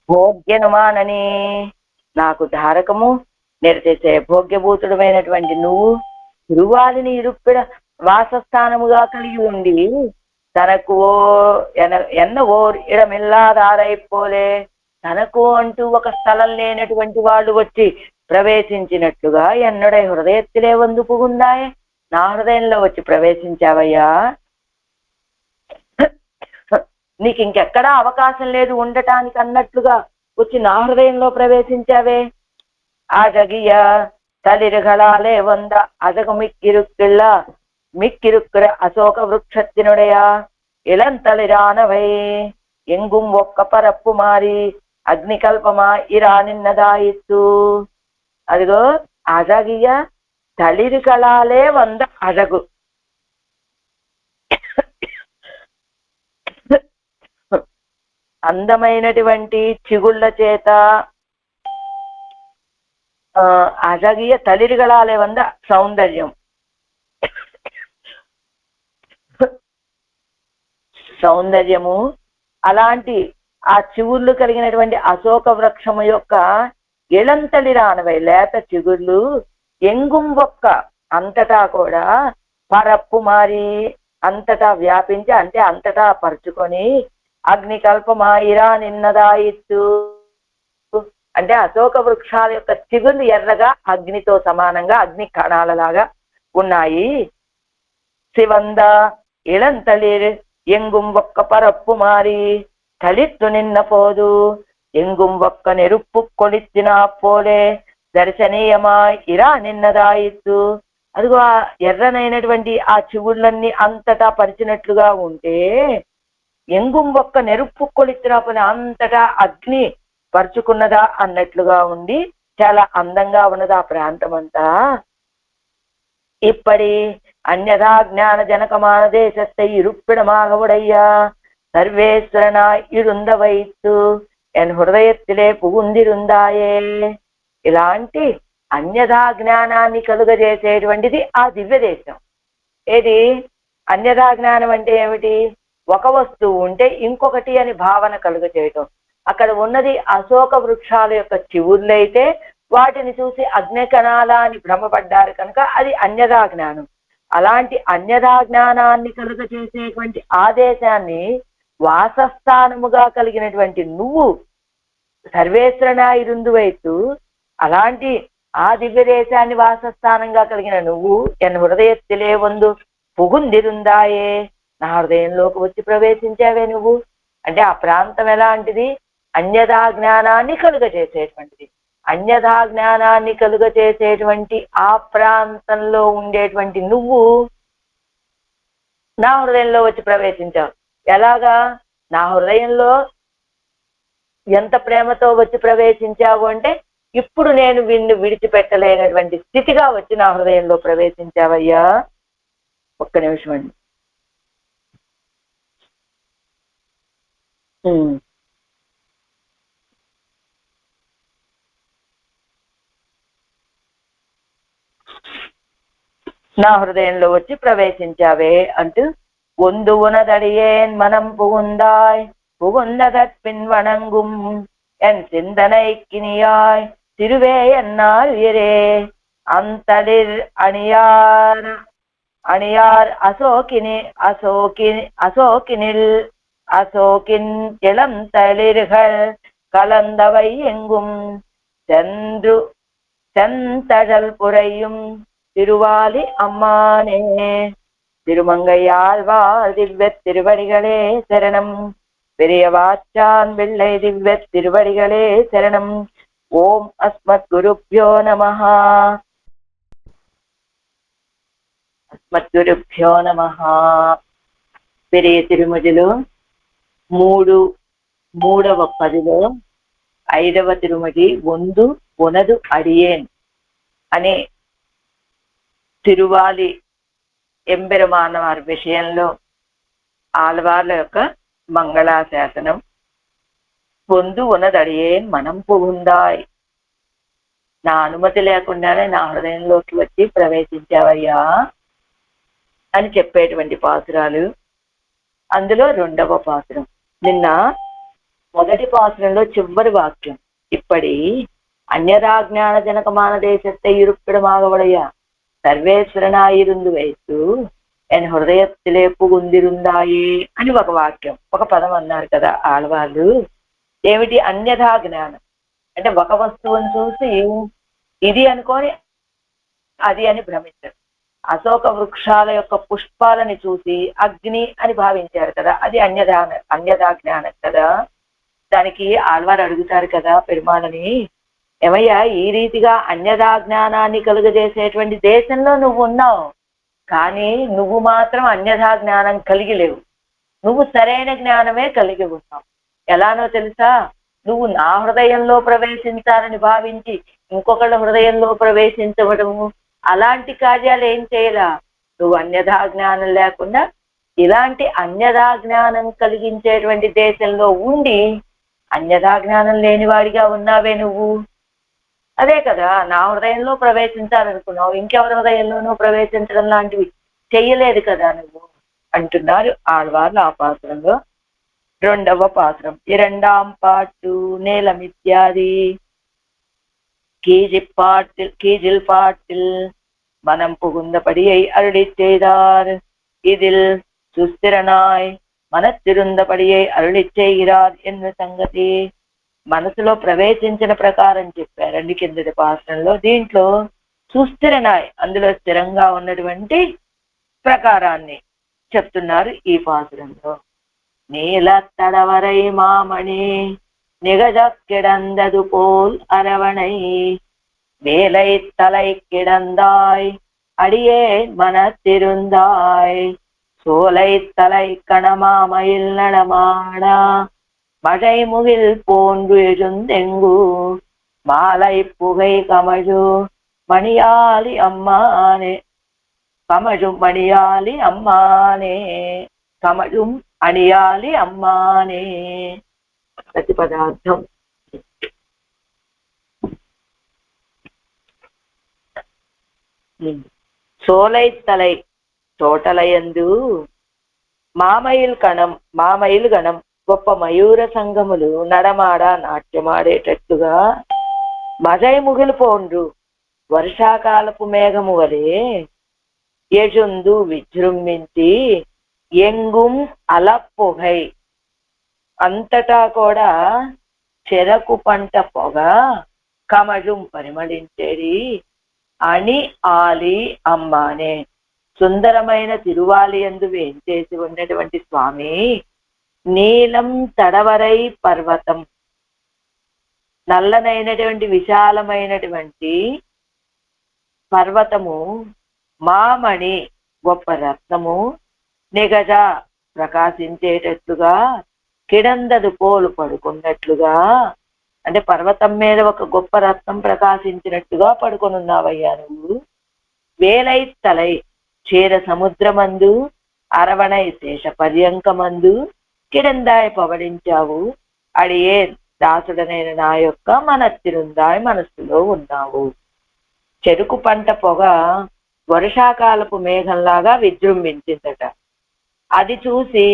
భోగ్యనుమానని, నాకు ధారకము నిరచేసే భోగ్యభూతుడమైనటువంటి నువ్వు తిరువాలిని ఇరుప్పిడ వాసస్థానముగా కలిగి ఉండి తనకు ఎన్న ఓర్ ఇడమిల్లాదారైపోలే, తనకు అంటూ ఒక స్థలం లేనటువంటి వాళ్ళు వచ్చి ప్రవేశించినట్లుగా ఎన్నడై హృదయత్తిలే వందు పుగుందాయే, నా హృదయంలో వచ్చి ప్రవేశించావయ్యా. నీకు ఇంకెక్కడా అవకాశం లేదు ఉండటానికి అన్నట్లుగా వచ్చి నా హృదయంలో ప్రవేశించావే. அழகிய தளிர்களாலே வந்த அழகு மிக்கிருக்கிற அசோக விருட்சத்தினுடைய இளந்தளிரானவை எங்கும் ஒக்க பரப்பு மாறி அக்னிகல்பமா இரா நின்னதாயிற்று. అదిగో అழகிய తளிர்களாலே వంద అழగు, అందమైనటువంటి చిగుళ్ళ చేత అழகிய తளிர்களாலே వంద సౌందర్యం, సౌందర్యము అలాంటి ఆ చిగుళ్ళు కలిగినటువంటి అశోక వృక్షము యొక్క ఇళంతళిరానవై లేత చిగుళ్ళు ఎంగుం ఒక్క అంతటా కూడా పరప్పు మారి అంతటా వ్యాపించి అంటే అంతటా పరుచుకొని అగ్నికల్పమాయిరా నిన్నదాయిత్తు అంటే అశోక వృక్షాల యొక్క చిగుళ్ళు ఎర్రగా అగ్నితో సమానంగా అగ్ని కణాలలాగా ఉన్నాయి. శివంద ఇళంతళిర్ எங்கும் ஒக்க பரப்பு மாறி தளித்து நின்ன போது எங்கும் ஒக்க நெருப்பு கொளித்தினா போலே దర్శనీయమాయ్ ఇరా నిన్నదాయిత్తు. అదిగో ఆ ఎర్రనైనటువంటి ఆ చివుళ్ళన్నీ అంతటా పరిచినట్లుగా ఉంటే ఎంగుం ఒక్క నెరుపు కొలిత్తినా పోలే అంతటా అగ్ని పరుచుకున్నదా అన్నట్లుగా ఉండి చాలా అందంగా ఉన్నది ఆ ప్రాంతం అంతా. இப்படி அந்நதா ஞான ஜனகமான தேசத்தை இருப்பிடமாக உடைய சர்வேஸ்வரனாய் இருந்த வைத்து என் హృదయத்திலே పుగుందిరుందాయే. ఇలాంటి అన్యథా జ్ఞానాన్ని కలుగజేసేటువంటిది ఆ దివ్య దేశం. ఏది అన్యథా జ్ఞానం అంటే ఏమిటి? ఒక వస్తువు ఉంటే ఇంకొకటి అని భావన కలుగజేయటం. అక్కడ ఉన్నది అశోక వృక్షాల యొక్క చివుర్లైతే వాటిని చూసి అగ్నికణాల అని భ్రమపడ్డారు కనుక అది అన్యథా జ్ఞానం. అలాంటి అన్యథా జ్ఞానాన్ని కలుగజేసేటువంటి ఆదేశాన్ని వాసస్థానముగా కలిగినటువంటి నువ్వు సర్వేశ్వరనాయిరుందువైతు అలాంటి ఆ దివ్య దేశాన్ని వాసస్థానంగా కలిగిన నువ్వు ఎన్ హృదయత్తిలే వందు పుగుందిరుందాయే, నా హృదయంలోకి వచ్చి ప్రవేశించావే నువ్వు. అంటే ఆ ప్రాంతం ఎలాంటిది? అన్యథా జ్ఞానాన్ని కలుగజేసేటువంటిది. అన్యథా జ్ఞానాన్ని కలుగజేసేటువంటి ఆ ప్రాంతంలో ఉండేటువంటి నువ్వు నా హృదయంలో వచ్చి ప్రవేశించావు. ఎలాగా? నా హృదయంలో ఎంత ప్రేమతో వచ్చి ప్రవేశించావు అంటే ఇప్పుడు నేను విన్ను విడిచిపెట్టలేనటువంటి స్థితిగా వచ్చి నా హృదయంలో ప్రవేశించావయ్యా. ఒక్క నిమిషం అండి. నా హృదయంలో వచ్చి ప్రవేశించావే అంటూ ஒந்து உனதடியேன் மனம் புகுந்தாய் புகுந்ததற்பின் வணங்கும் என் சிந்தனைக்கினியாய் திருவே என்னால் உயிரே அந்தளிர் அணியார் அணியார் அசோக்கின் இளம் தளிர்கள் கலந்தவை எங்கும் செந்தழல் புரையும் திருவாலி அம்மானே. திருமங்கையாழ்வார் திவ்ய திருவடிகளே சரணம். பெரியவாச்சான் பிள்ளை திவ்ய திருவடிகளே சரணம். ஓம் அஸ்மத் குருப்யோ நமஹ. అస్మత్ గురుభ్యో నమః. పెరియ తిరుమడిలో మూడవ పదిలో 5వ తిరుమడి ఒందు ఒనదు అడియేన్ అనే తిరువాలి ఎంబెరమానవారి విషయంలో ఆళ్వార్ల యొక్క మంగళాశాసనం. పొందు ఉన్నదడియేన్ మనం పుగుందాయ్, నా అనుమతి లేకుండానే నా హృదయంలోకి వచ్చి ప్రవేశించావయ్యా అని చెప్పేటువంటి పాసురాలు. అందులో 2వ పాసురం. నిన్న మొదటి పాత్రలో చివరి వాక్యం ఇప్పటి అన్యథాజ్ఞాన జనకమాన దేశத்தை இருப்பிடமாகவுடைய సర్వేశ్వరనాయిరుందు వైతు ఎన్ హృదయத்திலே పుగుందిరుందాయే అని ఒక వాక్యం, ఒక పదం అన్నారు కదా ఆళ్వాళ్ళు. ఏమిటి? అన్యథా జ్ఞానం అంటే ఒక వస్తువుని చూసి ఇది అనుకొని అది అని భ్రమించారు. అశోక వృక్షాల యొక్క పుష్పాలని చూసి అగ్ని అని భావించారు కదా, అది అన్యథా జ్ఞానం కదా. దానికి ఆళ్వారు అడుగుతారు కదా పెరుమాళని, ఏమయ్యా ఈ రీతిగా అన్యథా జ్ఞానాన్ని కలుగజేసేటువంటి దేశంలో నువ్వు ఉన్నావు, కానీ నువ్వు మాత్రం అన్యథా జ్ఞానం కలిగి లేవు. నువ్వు సరైన జ్ఞానమే కలిగి ఉన్నావు. ఎలానో తెలుసా? నువ్వు నా హృదయంలో ప్రవేశించాలని భావించి ఇంకొకళ్ళ హృదయంలో ప్రవేశించవడము అలాంటి కార్యాలు ఏం చేయలా. నువ్వు అన్యథా జ్ఞానం లేకుండా ఇలాంటి అన్యథా జ్ఞానం కలిగించేటువంటి దేశంలో ఉండి అన్యథా జ్ఞానం లేనివాడిగా ఉన్నావే నువ్వు. అదే కదా, నా హృదయంలో ప్రవేశించాలనుకున్నావు, ఇంకెవరి హృదయంలోనూ ప్రవేశించడం లాంటివి చెయ్యలేదు కదా నువ్వు అంటున్నారు ఆళ్వార్లు ఆ పాత్రంలో. రెండవ పాత్రం இரண்டாம் பாட்டு நேலமித்யாதி கீஜில் பாட்டில் மனம் புகுந்தபடியை அருளி செய்தார். இதில் சுஸ்திரனாய் మనస్తిరుందపడియే అరుళి చేయరార్ ఎన్న సంగతి. మనసులో ప్రవేశించిన ప్రకారం చెప్పారండి కిందటి పాత్రంలో. దీంట్లో సుస్థిరనాయ్ అందులో స్థిరంగా ఉన్నటువంటి ప్రకారాన్ని చెప్తున్నారు ఈ పాత్రంలో. నీల తడవరై మామణి నిగజ కిడందదు పోల్ அரவணை வேலை தலை கிடந்தாய் அடியே மனத்திருந்தாய் சோலை தலை கணமாமையில் நடமாடா மழை முகில் போன்று எழுந்தெங்கு மாலை புகை கமழு மணியாலி அம்மானே கமழும் மணியாலி అమ్మానే కమழுం అణియాలి అమ్మానే. ప్రతిపదార్థం. సోలై తలై తోటలయందు మామయిల్ గణం గొప్ప మయూర సంఘములు నడమాడ నాట్యమాడేటట్టుగా మజై ముగిలు పోండ్రు వర్షాకాలపు మేఘము వలె యజుందు విజృంభించి ఎంగుం అలప్పొగై అంతటా కూడా చెరకు పంట పొగ కమజుం పరిమళించేది అని ఆలి అమ్మానే. సుందరమైన తిరువాలి యందు వేంచేసి ఉన్నటువంటి స్వామి నీలం తడవరై పర్వతం నల్లనైనటువంటి విశాలమైనటువంటి పర్వతము మామణి గొప్ప రత్నము నిగజ ప్రకాశించేటట్లుగా కిడందదు పోలు పడుకున్నట్లుగా అంటే పర్వతం మీద ఒక గొప్ప రత్నం ప్రకాశించినట్టుగా పడుకొనున్నావయ్యా నువ్వు. వేలై తలై క్షీర సముద్రమందు అరవణై శేష పర్యంకమందు కిడందాయి పవడించావు అడియే దాసుడనైన నా యొక్క మనస్తిరుందాయి మనస్సులో ఉన్నావు. చెరుకు పంట పొగ వర్షాకాలపు మేఘంలాగా విజృంభించిందట. అది చూసి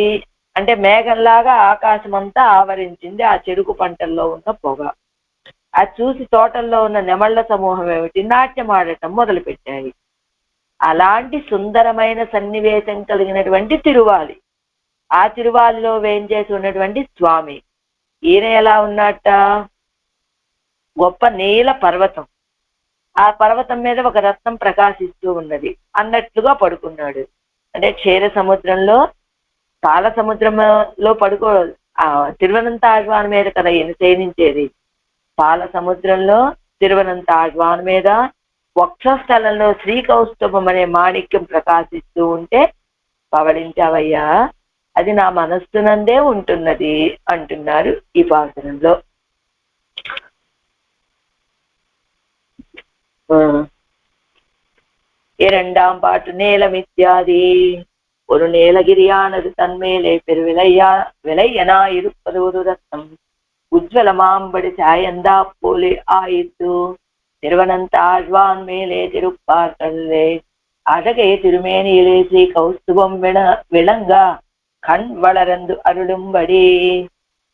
అంటే మేఘంలాగా ఆకాశం అంతా ఆవరించింది ఆ చెరుకు పంటల్లో ఉన్న పొగ. అది చూసి తోటల్లో ఉన్న నెమళ్ల సమూహం ఏమిటి నాట్యమాడటం మొదలు పెట్టాయి. అలాంటి సుందరమైన సన్నివేశం కలిగినటువంటి తిరువాలి. ఆ తిరువాలిలో వేంచేసి ఉన్నటువంటి స్వామి ఈయన ఎలా ఉన్నట్ట? గొప్ప నీల పర్వతం, ఆ పర్వతం మీద ఒక రత్నం ప్రకాశిస్తూ ఉన్నది అన్నట్లుగా పడుకున్నాడు. అంటే క్షీర సముద్రంలో పాల సముద్రంలో తిరువనంత ఆళ్వాన్ మీద కదా ఈయన శయనించేది. పాల సముద్రంలో తిరువనంత ఆళ్వాన్ మీద వక్షస్థలంలో శ్రీకౌస్తుభం అనే మాణిక్యం ప్రకాశిస్తూ ఉంటే పవళించావయ్యా, అది నా మనస్సునందే ఉంటున్నది అంటున్నారు ఈ పాసనంలో. இரண்டாம் பாட்டு நேலமித்யாதி. ஒரு நேலகிரியானது தன்மேலே விளையனா இருப்பது ஒரு ரத்னம் உஜ்வலமாம்படி சாயந்தா போலே ஆயிற்று. திருவனந்த ஆழ்வான் மேலே திருப்பார்களே அழகே திருமேனியிலே ஸ்ரீ கௌஸ்துபம் விளங்கா கண் வளரந்து அருளும்படி.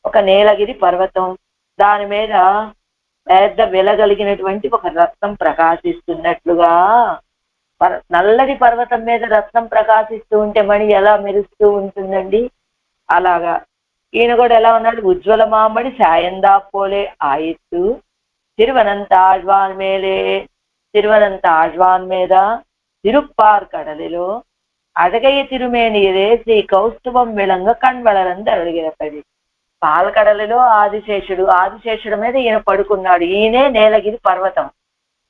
ఒక నీలగిరి పర్వతం, దాని మీద పెద్ద వెలగలిగినటువంటి ఒక రత్నం ప్రకాశిస్తున్నట్లుగా, నల్లటి పర్వతం మీద రత్నం ప్రకాశిస్తూ ఉంటే మణి ఎలా మెరుస్తూ ఉంటుందండి. అలాగా ఈయన కూడా ఎలా ఉన్నాడు, ఉజ్వల మామడి సాయందా పోలే ఆయిత్తు తిరువనంత ఆళ్వాన్ మేలే, తిరువనంత ఆళ్వాన్ మీద తిరుప్పార్ కడలిలో అడగయ్య తిరుమేనియరే శ్రీ కౌస్తుభం విళంగ కణ్వళరంద అడిగినప్పటి పాలకడలిలో ఆదిశేషుడు మీద ఈయన పడుకున్నాడు. ఈయనే నీలగిరి పర్వతం.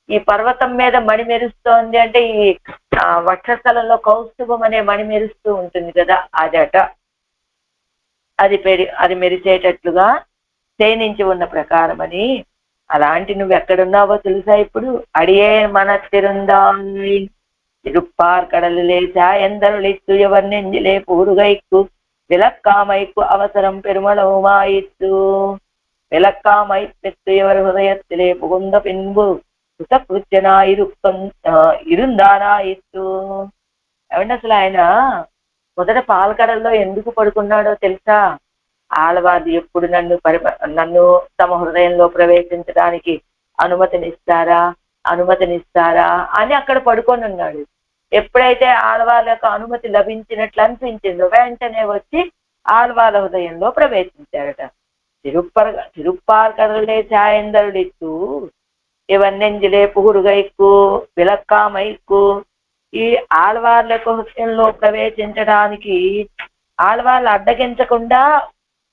ఈ పర్వతం మీద మణి మెరుస్తోంది అంటే ఈ వక్షస్థలంలో కౌస్తుభం అనే మణి మెరుస్తూ ఉంటుంది కదా, అదట. అది మెరిసేటట్లుగా శయనించి ఉన్న ప్రకారం అని. అలాంటి నువ్వు ఎక్కడున్నావో తెలుసా ఇప్పుడు? అడియే మన తిరుందాయి తిరుప్పార్ కడలిలే సాయందరులిత్తు ఎవర్నెంజిలే పూరుగైక్కు విలక్కామైక్కు అవసరం పెరుమళవుమాయిత్తు విలక్కామైత్తెత్తు ఎవరి హృదయత్తిలే పుగుంద పిన్బు కృతకృత్యనా ఇరుందానాయిత్తు. ఏమంటే అసలు ఆయన మొదట పాలకడల్లో ఎందుకు పడుకున్నాడో తెలుసా? ఆళ్వారు ఎప్పుడు నన్ను తమ హృదయంలో ప్రవేశించడానికి అనుమతినిస్తారా అని అక్కడ పడుకొని ఉన్నాడు. ఎప్పుడైతే ఆళ్వార్ల యొక్క అనుమతి లభించినట్లు అనిపించిందో వెంటనే వచ్చి ఆళ్వార్ల హృదయంలో ప్రవేశించాడట. తిరుప్పార్ కడలే ఛాయందరుడిత్తు ఇవన్నెంజిలే పుగురుగైక్కు విలక్కామైక్కు. ఈ ఆళ్వార్ల యొక్క హృదయంలో ప్రవేశించడానికి ఆళ్వార్లు అడ్డగించకుండా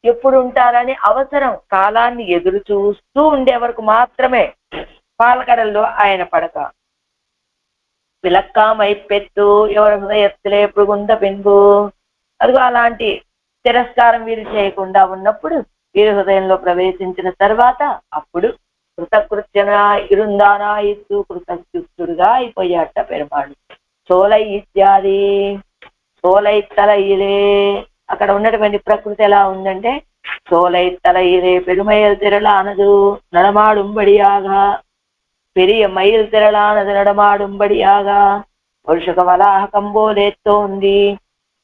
ఎప్పుడు ఉంటారని అవసరం, కాలాన్ని ఎదురు చూస్తూ ఉండే వరకు మాత్రమే పాలకడల్లో ఆయన పడక. విలక్కామైపెత్తు ఎవరి హృదయత్తులే పుగుంద పిన్బు. అదిగో అలాంటి తిరస్కారం వీరు చేయకుండా ఉన్నప్పుడు వీరి హృదయంలో ప్రవేశించిన తర్వాత అప్పుడు కృతకృత్యన ఇరుందానాయిత్తు కృతకృత్యుడుగా అయిపోయాట పెరుమాడు. సోలై ఇత్యాది సోలై తలయిలే. అక్కడ ఉన్నటువంటి ప్రకృతి ఎలా ఉందంటే, సోలై తలయిలే పెరుమయల్ తిరలానదు నడమాడుంబడియాగ, பெரிய மயில் திரளானது நடமாடும்படியாக வருஷக வளாகம் போலேத்தோந்தி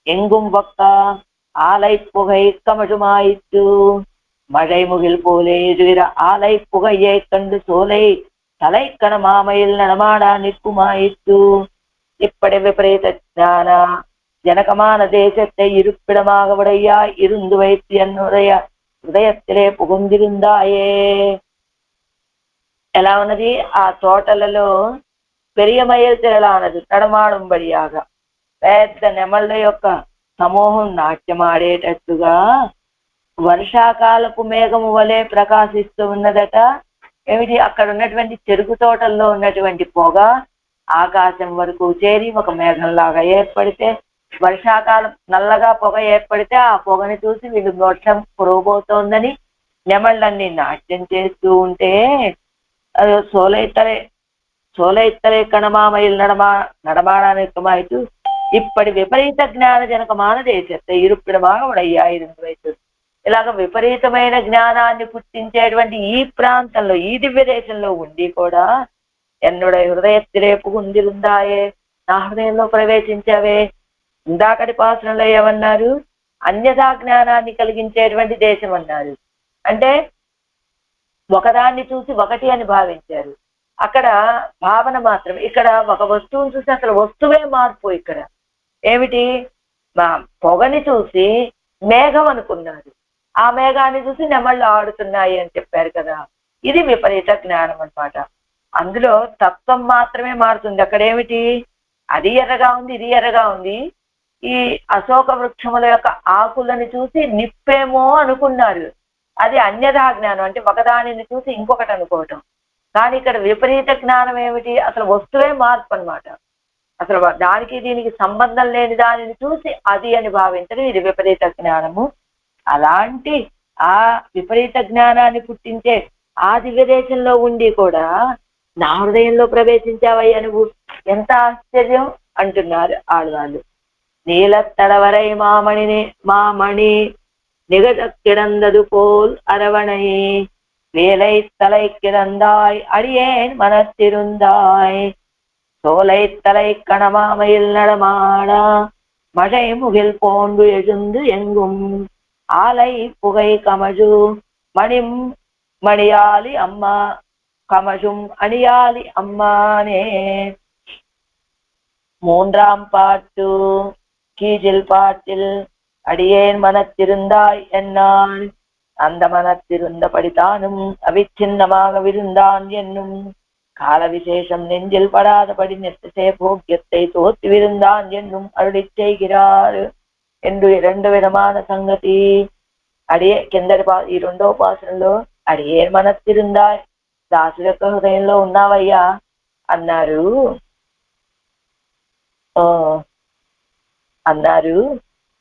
எங்கும் பக்கா ஆலை புகை கமழுமாயிற்று. மழை முகில் போலே எதிர ஆலை புகையை கண்டு சோலை தலைக்கணமாமையில் நடமாடா நிற்குமாயிற்று. இப்படி விபரீத ஞான ஜனகமான தேசத்தை இருப்பிடமாக உடையாய் இருந்து வைத்து என்னுடைய హృదయத்திலே పుగుందిరుందాయే. ఎలా ఉన్నది? ఆ తోటలలో పెరియమయ్య తిరలానది నడమాడుంబడియాగా పెద్ద నెమళ్ళ యొక్క సమూహం నాట్యమాడేటట్టుగా వర్షాకాలపు మేఘము వలె ప్రకాశిస్తూ ఉన్నదట. ఏమిటి? అక్కడ ఉన్నటువంటి చెరుకు తోటల్లో ఉన్నటువంటి పొగ ఆకాశం వరకు చేరి ఒక మేఘంలాగా ఏర్పడితే, వర్షాకాలం నల్లగా పొగ ఏర్పడితే ఆ పొగని చూసి వీళ్ళు వర్షం కురవబోతోందని నెమళ్ళన్నీ నాట్యం చేస్తూ ఉంటే, అది సోలైత్తలే కణమామయిల్ நடமாடானிற்குமாயிட்டு இப்படி విపరీత జ్ఞాన జనకమాన దేశத்தை இருப்பிடமாக உடையாயிருந்து வைத்து. ఇలాగ విపరీతమైన జ్ఞానాన్ని పుట్టించేటువంటి ఈ ప్రాంతంలో, ఈ దివ్య దేశంలో ఉండి కూడా ఎన్నుడై హృదయత్తిలే పుగుందిరుందాయే, నా హృదయంలో ప్రవేశించావే. ఇందాకటి పాసనలో ఏమన్నారు? అన్యథా జ్ఞానాన్ని కలిగించేటువంటి దేశం అన్నారు. అంటే ఒకదాన్ని చూసి ఒకటి అని భావించారు. అక్కడ భావన మాత్రం. ఇక్కడ ఒక వస్తువుని చూసి అసలు వస్తువే మార్పు. ఇక్కడ ఏమిటి? పొగని చూసి మేఘం అనుకున్నారు, ఆ మేఘాన్ని చూసి నెమళ్ళు ఆడుతున్నాయి అని చెప్పారు కదా. ఇది విపరీత జ్ఞానం అన్నమాట. అందులో తత్వం మాత్రమే మారుతుంది. అక్కడ ఏమిటి? అది ఎర్రగా ఉంది, ఇది ఎర్రగా ఉంది. ఈ అశోక వృక్షముల యొక్క ఆకులని చూసి నిప్పేమో అనుకున్నారు. అది అన్యథా జ్ఞానం, అంటే ఒకదానిని చూసి ఇంకొకటి అనుకోవటం. కానీ ఇక్కడ విపరీత జ్ఞానం ఏమిటి? అసలు వస్తువే మార్పు అన్నమాట. అసలు దానికి దీనికి సంబంధం లేని దానిని చూసి అది అని భావించడం, ఇది విపరీత జ్ఞానము. అలాంటి ఆ విపరీత జ్ఞానాన్ని పుట్టించే ఆ దివ్య దేశంలో ఉండి కూడా నా హృదయంలో ప్రవేశించావయ్యా నువ్వు, ఎంత ఆశ్చర్యం అంటున్నారు ఆడవాళ్ళు. నీల తడవరై మామణి நிகழ கிடந்தது போல் அரவணை வேலை தலை கிடந்தாய் அடியேன் மனத்திருந்தாய் சோலை தலை கணமாமையில் நடமாடா மழை முகில் போன்று எழுந்து எங்கும் ஆலை புகை கமழு மணிம் மணியாலி அம்மா கமழும் அணியாலி அம்மானே. மூன்றாம் பாட்டு கீழில் பாட்டில் அடியேன் மனத்திருந்தாய் என்னான் அந்த மனத்திருந்தபடிதானும் அவிச்சின்னமாக விருந்தான் என்னும் கால விசேஷம் நெஞ்சில் படாதபடி நெத்திசே போக்கியத்தை தோத்து விருந்தான் என்னும் அருளி செய்கிறார் என்று இரண்டு విధமான సంగతి. అడిగే కిందటి ఈ రెండో పాసనలో అడిగే మనస్తిరుందాయ్ దాసు యొక్క హృదయంలో ఉన్నావయ్యా అన్నారు.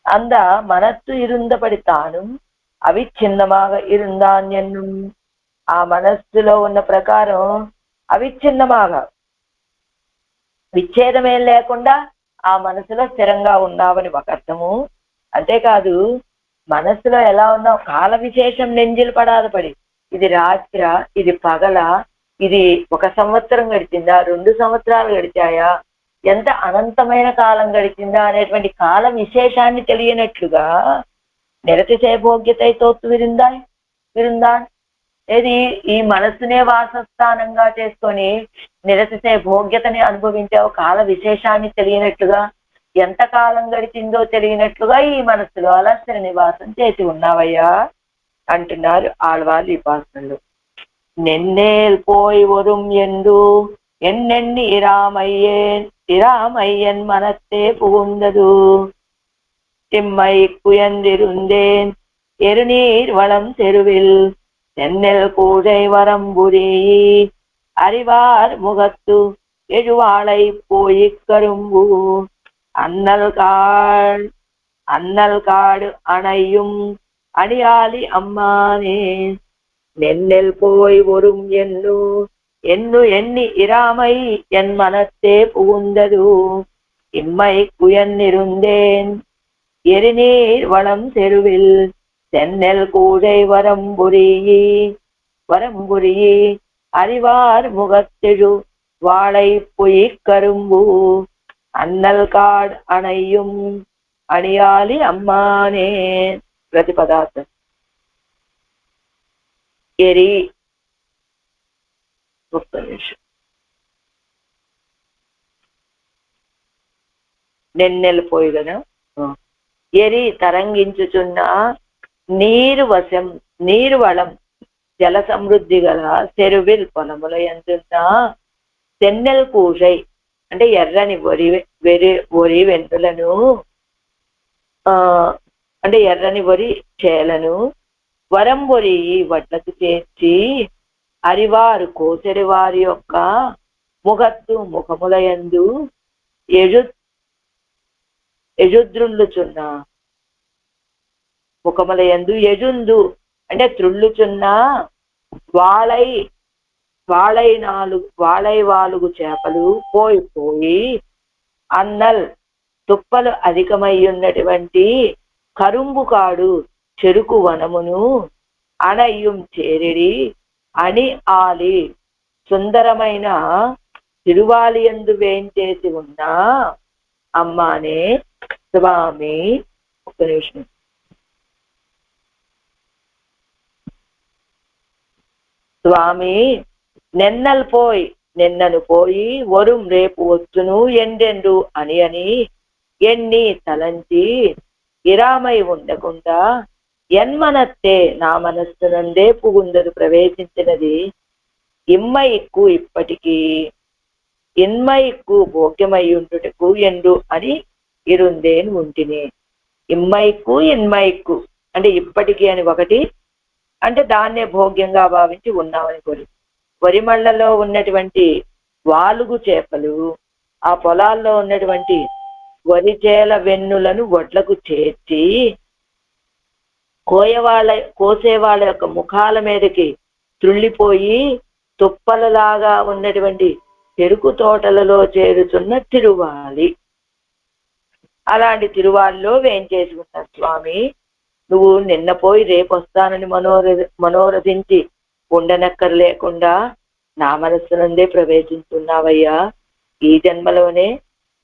அந்த மனத்து இருந்தபடி தானும் అవిచ్ఛిన్నமாக இருந்தான் என்னும் ఆ మనస్సులో ఉన్న ప్రకారం అవిచ్ఛిన్నమాగా విచ్ఛేదమే లేకుండా ఆ మనసులో స్థిరంగా ఉన్నావని ఒక అర్థము. అంతేకాదు మనస్సులో ఎలా ఉన్నావు, కాల విశేషం నెంజిలు పడాదపడి, ఇది రాత్ర, ఇది పగల, ఇది 1 సంవత్సరం గడిచిందా, 2 సంవత్సరాలు గడిచాయా, ఎంత అనంతమైన కాలం గడిచిందా అనేటువంటి కాల విశేషాన్ని తెలియనట్లుగా నిరతిశయ భోగ్యతై తోత్తు విరుందాన్ ఏది ఈ మనస్సునే వాసస్థానంగా చేసుకొని నిరతిశయ భోగ్యతని అనుభవించావు, కాల విశేషాన్ని తెలియనట్లుగా, ఎంత కాలం గడిచిందో తెలియనట్లుగా ఈ మనస్సులో అలా స్థిర నివాసం చేసి ఉన్నావయ్యా అంటున్నారు ఆళ్వాళ్ళు ఈ పాసనలు. నెన్నేల్ పోయి వரும் என்று ఎన్నెన్ని இராமையன் மனத்தே புகுந்தது திம்மை குயந்திருந்தேன் எருநீர் வளம் தெருவில் தென்னல் பூஜை வரம்புரி அறிவார் முகத்து எழுவாளை போய் கரும்பு அண்ணல் காடு அணையும் அணியாலி அம்மானே. நென்னல் போய் வரும் என்னு எண்ணி இராமை என் மனத்தே புகுந்தது இம்மை குயந்திருந்தேன் எரிநீர் வளம் தெருவில் தென்னல் கூடை வரம்புரி அறிவார் முகத்தெழு வாழை பொய் கரும்பு அண்ணல் காடு அணையும் அணியாலி అమ్మానే. ప్రతిపదార్థం ఎరి నెన్నెలు పోయి కదా ఎరి తరంగించుచున్న నీరు వశం నీరు వళం జల సమృద్ధి గల చెరువిల్ పొలముల ఎందున్న తెన్నెల్ కూషై అంటే ఎర్రని వరి వెంట్రులను అంటే ఎర్రని వరి చేలను వరంబొరి వడ్లకు చేర్చి అరివారు కోసరి వారి యొక్క ముఖముల యందు ఎజుద్రుళ్ళుచున్న ముఖముల యందు ఎజుందు అంటే త్రుళ్ళుచున్న వాళై వాలుగు చేపలు పోయి అన్నల్ తుప్పలు అధికమై ఉన్నటువంటి కరుంబు కాడు చెరుకు వనమును అణయ్యం చేరిడి అని ఆలి సుందరమైన తిరువాలి యందు వేంచేసి ఉన్న అమ్మానే స్వామి. ఒక నిమిషం. స్వామి నిన్నను పోయి వరుం రేపు వచ్చును ఎండెండు అని ఎన్ని తలంచి ఇరామై ఉండకుండా ఎన్మనత్తే నా మనస్సునందే పుగుందరు ప్రవేశించినది ఇమ్మయిక్కు ఇప్పటికీ ఇన్మయిక్కు భోగ్యమయ్యుండుటకు ఎండు అని ఇరుందేను ఉంటిని. ఇమ్మయిక్కు ఇన్మయిక్కు అంటే ఇప్పటికీ అని ఒకటి, అంటే దాన్నే భోగ్యంగా భావించి ఉన్నామని కోరి వరిమళ్లలో ఉన్నటువంటి వాలుగు చేపలు ఆ పొలాల్లో ఉన్నటువంటి వరిచేల వెన్నులను వడ్లకు చేర్చి కోసేవాళ్ళ యొక్క ముఖాల మీదకి త్రుళ్ళిపోయి తుప్పలలాగా ఉన్నటువంటి చెరుకు తోటలలో చేరుతున్న తిరువాలి, అలాంటి తిరువాళ్ళలో వేంచేసి ఉన్నారు స్వామి. నువ్వు నిన్న పోయి రేపు వస్తానని మనోరథించి ఉండనక్కర్లేకుండా నా మనస్సునందే ప్రవేశించున్నావయ్యా. ఈ జన్మలోనే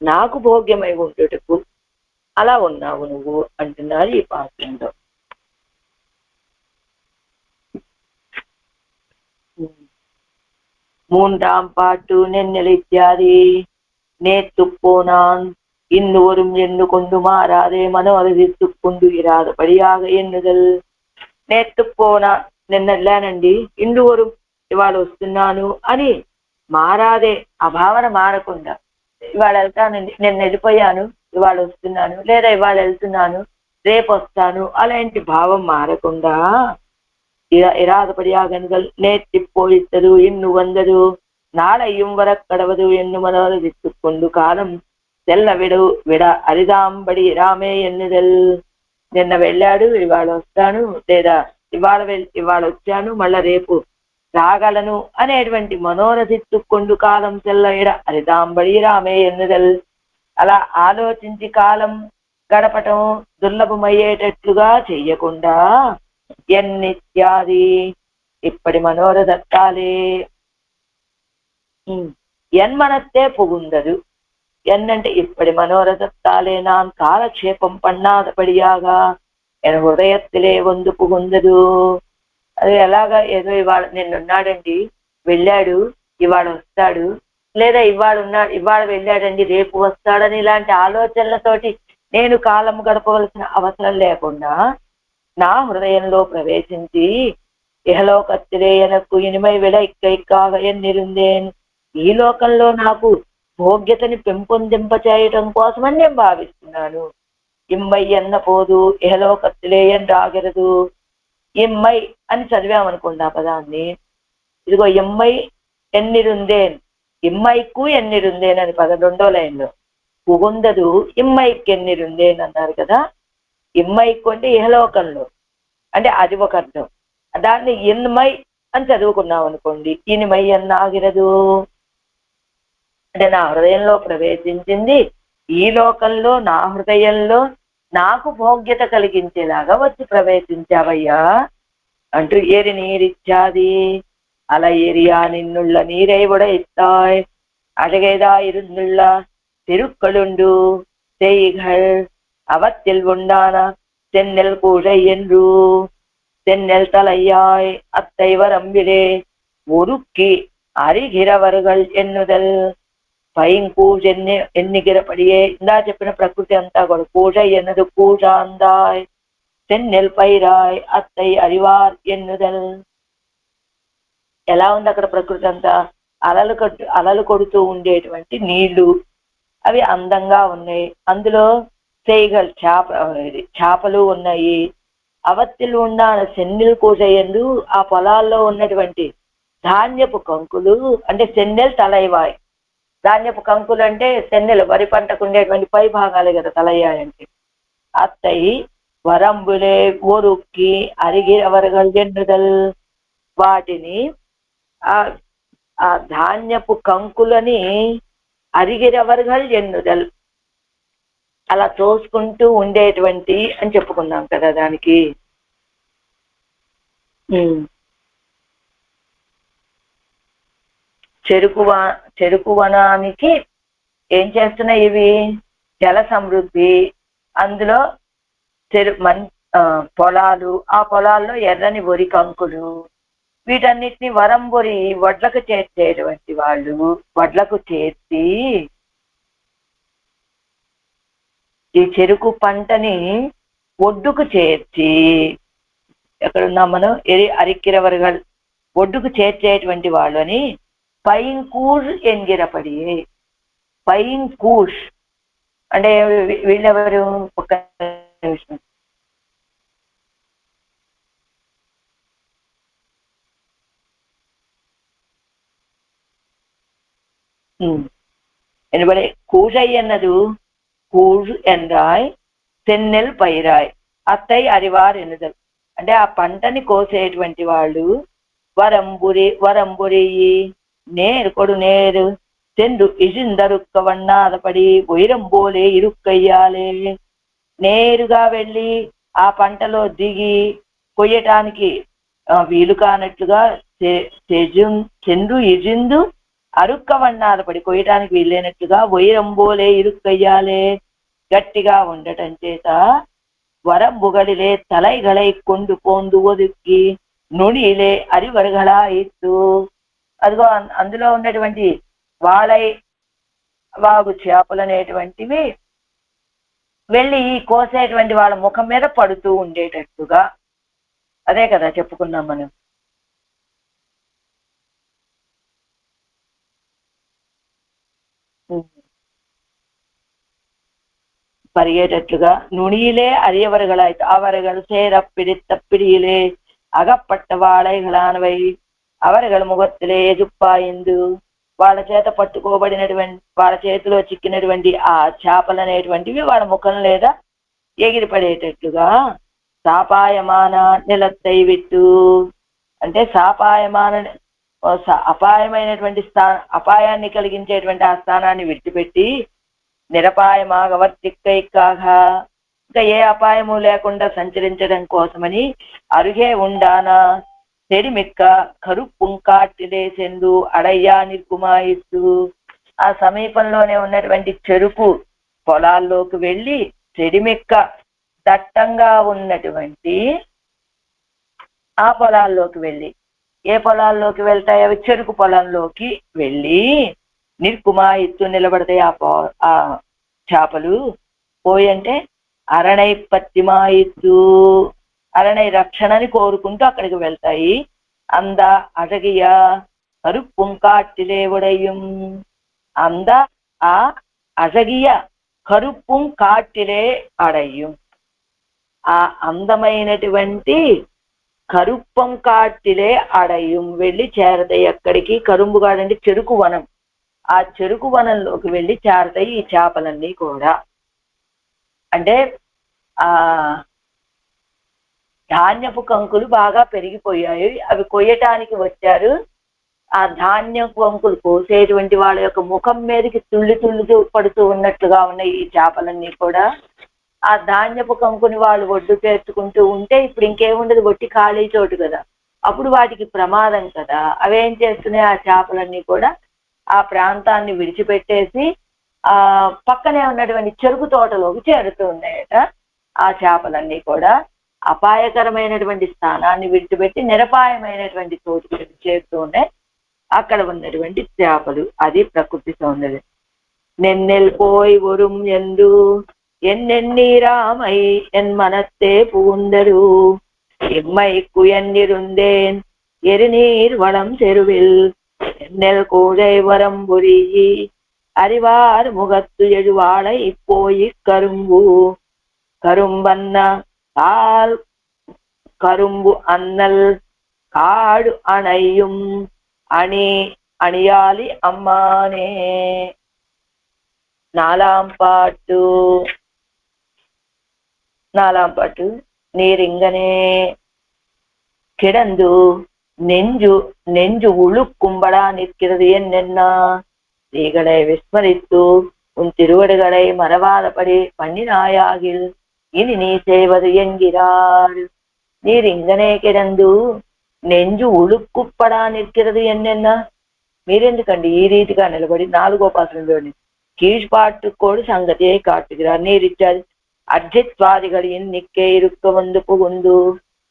నాకు భోగ్యమై ఉండుటకు అలా ఉన్నావు నువ్వు అంటున్నారు ఈ పాత్రంలో. மூன்றாம் பாட்டு நென்னெல் இத்தியாதி நேத்துப்போனான் இன்னொரும் எண்ணு கொண்டு மாறாதே మనోరజిత్తుக் கொண்டு ఇరాదపడియాగ ఎన్నుదల్ నేత్తుపోనా నిన్న వెళ్ళానండి ఇందువరం ఇవాళ వస్తున్నాను అని మారాదే ఆ భావన మారకుండా ఇవాళ వెళ్తానండి నిన్న వెళ్ళిపోయాను ఇవాళ వస్తున్నాను లేదా ఇవాళ వెళ్తున్నాను రేపు వస్తాను అలాంటి భావం మారకుండా ఇరాదపడియాగనుగల్ నేత్తిపోయిత్తదు ఇన్ను వందదు నాళయ్యం వరక్కడవదు ఎన్ను మనోరజిత్తుకొండు కాలం తెల్ల విడ అరిదాంబడి రామే ఎన్నుదల్ నిన్న వెళ్ళాడు ఇవాళ వస్తాను లేదా ఇవాళ వచ్చాను మళ్ళా రేపు రాగలను అనేటువంటి మనోరథిత్తుకొండు కాలం తెల్ల ఇడ అరిదాంబడి రామే ఎన్నుదల్ అలా ఆలోచించి కాలం గడపటం దుర్లభమయ్యేటట్లుగా చెయ్యకుండా ఎన్నిత్యాది ఇప్పటి మనోరథత్తాలే ఎన్మనత్తే పుగుందదు என்னண்டு இப்படி மனோரதத்தாலே நான் காலக்ஷேபம் பண்ணாதபடியாக என் హృదయத்திலே வந்து పుగుందదు అది ఎలాగా ఏదో ఇవాళ నిన్నున్నాడండి వెళ్ళాడు ఇవాళ వస్తాడు లేదా ఇవాళ వెళ్ళాడండి రేపు వస్తాడని ఇలాంటి ఆలోచనలతోటి నేను కాలం గడపవలసిన అవసరం లేకుండా నా హృదయంలో ప్రవేశించి ఇహలోకత్తిలే ఎనకు ఇనిమై విడ ఇక్కైక్కాగ ఎన్నిరుందేన్ ఈ లోకంలో నాకు భోగ్యతని పెంపొందింప చేయటం కోసమని నేను భావిస్తున్నాను ఇమ్మై ఎన్న పోదు ఇహలోకత్తిలే అని రాగరదు ఇమ్మై అని చదివామనుకోండి ఆ పదాన్ని ఇదిగో ఇమ్మై ఎన్నిరుందేన్ ఇమ్మైకు ఎన్నిరుందేన్ అని 12వ లైన్లో పుగుందదు ఇమ్మైకి ఎన్నిరుందేన్ అన్నారు కదా ఇమ్మైకు అంటే ఇహలోకంలో అంటే అది ఒక అర్థం దాన్ని ఇన్మై అని చదువుకున్నాం అనుకోండి ఇనిమై అన్న ఆగిరదు అంటే నా హృదయంలో ప్రవేశించింది ఈ లోకంలో నా హృదయంలో నాకు భోగ్యత కలిగించేలాగా వచ్చి ప్రవేశించావయ్యా అంటూ ఏరి నీరిచ్చాది అలా ఏరియా నిన్నుళ్ళ నీరై కూడా ఇస్తాయ్ అழகேதா இருந்துள்ள திருக்களுண்டு செய்கள் அவத்தில் உண்டான சென்னல் கூழை என்று சென்னல் தலையாய் அத்தை வரம்பிலே ஒருக்கி அறிகிறவர்கள் ఎన్నుదల్ పైంకూజ్ ఎన్నిగిరపడియే ఇందా చెప్పిన ప్రకృతి అంతా కూడా కూజ ఎన్నదు కూజ అందాయ్ తెన్నెల్ పైరాయ్ అత్తై అరివార్ ఎన్నుదల్ ఎలా ఉంది అక్కడ ప్రకృతి అంతా అలలు కొడుతూ ఉండేటువంటి నీళ్లు అవి అందంగా ఉన్నాయి అందులో చేయిగల్ చేపలు ఉన్నాయి అవత్తిలు ఉన్న సెన్నెల్ కూజ ఎందు ఆ పొలాల్లో ఉన్నటువంటి ధాన్యపు కంకులు అంటే సెన్నెల్ తలైవాయ్ ధాన్యపు కంకులు అంటే సెన్నెలు వరి పంటకు ఉండేటువంటి పై భాగాలే కదా తలయ్యాయంటే అత్తయి వరంబులే ఒరుక్కి అరిగిరవరగల్ ఎన్నుదల్ వాటిని ఆ ధాన్యపు కంకులని అరిగిరవరగల్ ఎన్నుదల్ అలా తోసుకుంటూ ఉండేటువంటి అని చెప్పుకున్నాం కదా దానికి చెరుకు వనానికి ఏం చేస్తున్నాయి ఇవి జల సమృద్ధి అందులో పొలాలు ఆ పొలాల్లో ఎర్రని వరి కంకులు వీటన్నిటిని వరంబొరి వడ్లకు చేర్చేటువంటి వాళ్ళు వడ్లకు చేర్చి ఈ చెరుకు పంటని ఒడ్డుకు చేర్చి ఎక్కడున్నాం మనం అరిక్కిరవరగల్ ఒడ్డుకు చేర్చేటువంటి వాళ్ళు అని పైంకూష్ ఎన్గిరపడి పైంకూష్ అంటే వీళ్ళెవరు ఒక నిమిషం ఎనబడే కూషై అన్నదు కూష్ ఎన్రాయ్ సెన్నెల్ పైరాయ్ అత్తై అరివార్ ఎన్నుదల్ అంటే ఆ పంటని కోసేటువంటి వాళ్ళు వరంబురి நேர் கொடு நேரு சென்று ఇజిందరుక్క వన్నాదపడి వైరంబోలే ఇరుక్కయ్యాలే నేరుగా వెళ్ళి ఆ పంటలో దిగి కొయ్యటానికి వీలు కానట్లుగా చెండు ఇజిందు అరుక్క వన్నాదపడి కొయ్యటానికి వీలైనట్లుగా వైరంబోలే ఇరుక్కయ్యాలే గట్టిగా ఉండటం చేత వరంబుగడిలే తలైగళై కొండు పోందు ఒదుక్కి నుడిలే అరివరగళాయిత్తు అదిగో అందులో ఉన్నటువంటి వాళై వాగు చేపలు అనేటువంటివి వెళ్ళి కోసేటువంటి వాళ్ళ ముఖం మీద పడుతూ ఉండేటట్టుగా, అదే కదా చెప్పుకున్నాం మనం. பரியேற்றட்டுக நுனியிலே அரியவர்களாய் அவர்கள் சேர பிடித்த பிடியிலே అగపట్ట వాళైగలానవై అవరగల ముఖత్తులే ఎదుప్పాయిందు వాళ్ళ చేత పట్టుకోబడినటువంటి వాళ్ళ చేతిలో చిక్కినటువంటి ఆ చేపలు అనేటువంటివి వాళ్ళ ముఖం లేదా ఎగిరిపడేటట్లుగా సాపాయమాన నిలత్తైవిట్టు అంటే సాపాయమాన అపాయమైనటువంటి అపాయాన్ని కలిగించేటువంటి ఆ స్థానాన్ని విడిచిపెట్టి నిరపాయమాగవర్తిక్కైకాగా ఇంకా ఏ అపాయము లేకుండా సంచరించడం కోసమని అరుగే ఉండానా తెరిమిక్క కరుపుంకాటిలేసెందు అడయ్యా నిర్కుమాయిస్తూ ఆ సమీపంలోనే ఉన్నటువంటి చెరుకు పొలాల్లోకి వెళ్ళి చెడిమిక్క దట్టంగా ఉన్నటువంటి ఆ పొలాల్లోకి వెళ్ళి, ఏ పొలాల్లోకి వెళ్తాయి అవి? చెరుకు పొలంలోకి వెళ్ళి నిర్కుమాయిత్తు నిలబడతాయి ఆ చేపలు. పోయి అంటే అరణై పత్తిమాయిత్తు అరణై రక్షణని కోరుకుంటూ అక్కడికి వెళ్తాయి. అంద అటగియ కరుపుంకాటిలేవుడయ్యం అంద ఆ అజగియ కరుపుంకాటిలే అడయ్యం ఆ అందమైనటువంటి కరుప్పంకాటిలే అడయ్యం వెళ్ళి చేరతాయి. ఎక్కడికి? కరుంబుగాడంటే చెరుకు వనం. ఆ చెరుకు వనంలోకి వెళ్ళి చేరతాయి ఈ చేపలన్నీ కూడా. అంటే ఆ ధాన్యపు కంకులు బాగా పెరిగిపోయాయి, అవి కొయ్యటానికి వచ్చారు. ఆ ధాన్యపు కంకులు కోసేటువంటి వాళ్ళ యొక్క ముఖం మీదకి తుళ్ళి పడుతూ ఉన్నట్లుగా ఉన్నాయి ఈ చేపలన్నీ కూడా. ఆ ధాన్యపు కంకుని వాళ్ళు ఒడ్డు చేర్చుకుంటూ ఉంటే ఇప్పుడు ఇంకేముండదు, ఒట్టి ఖాళీ చోటు కదా, అప్పుడు వాటికి ప్రమాదం కదా. అవేం చేస్తున్నాయి? ఆ చేపలన్నీ కూడా ఆ ప్రాంతాన్ని విడిచిపెట్టేసి ఆ పక్కనే ఉన్నటువంటి చెరుకు తోటలోకి చేరుతూ ఉన్నాయట. ఆ చేపలన్నీ కూడా అపాయకరమైనటువంటి స్థానాన్ని విడిచిపెట్టి నిరపాయమైనటువంటి చోటుకు చేరుతూ ఉన్నాయి అక్కడ ఉన్నటువంటి చేపలు. అది ప్రకృతి సౌందర్యం. నెన్నెల్ పోయి ఒరుం ఎందు ఎన్నెన్నీరామై ఎన్ మనత్తే పూందరు எம்மை குயன்னிருந்தேன் எரிநீர் வளம் செருவில் என்னெல் கோதை வரம்புரி அறிவார் முகத்து எழுவாளை இப்போய் கரும்பு கரும்பன்ன கால் கரும்பு அன்னல் காடு அணையும் அணி அணியாலி அம்மானே. నాలాం పాటు நீரிங்கனே கிடந்து நெஞ்சு உழுக்கும்படா நிற்கிறது என்னென்னா நீகளை விஸ்மரித்து உன் திருவடுகளை மறவாதபடி பண்ணினாயாகில் இனி நீ செய்வது என்கிறார். நீரிங்கనే కిడందు నెంజు ఉలుక్కుప్పడా నిற்கிறது ఎన్నెన్నా. మీరెందుకండి ఈ రీతిగా నిలబడి 4వ పాత్రలోని கீழ்பாட்டுக்கோடு சங்கத்தையை காட்டுகிறார். நீரிட்டால் அர்ஜித்வாதிகளின் நிக்கே இருக்க வந்து புகுந்து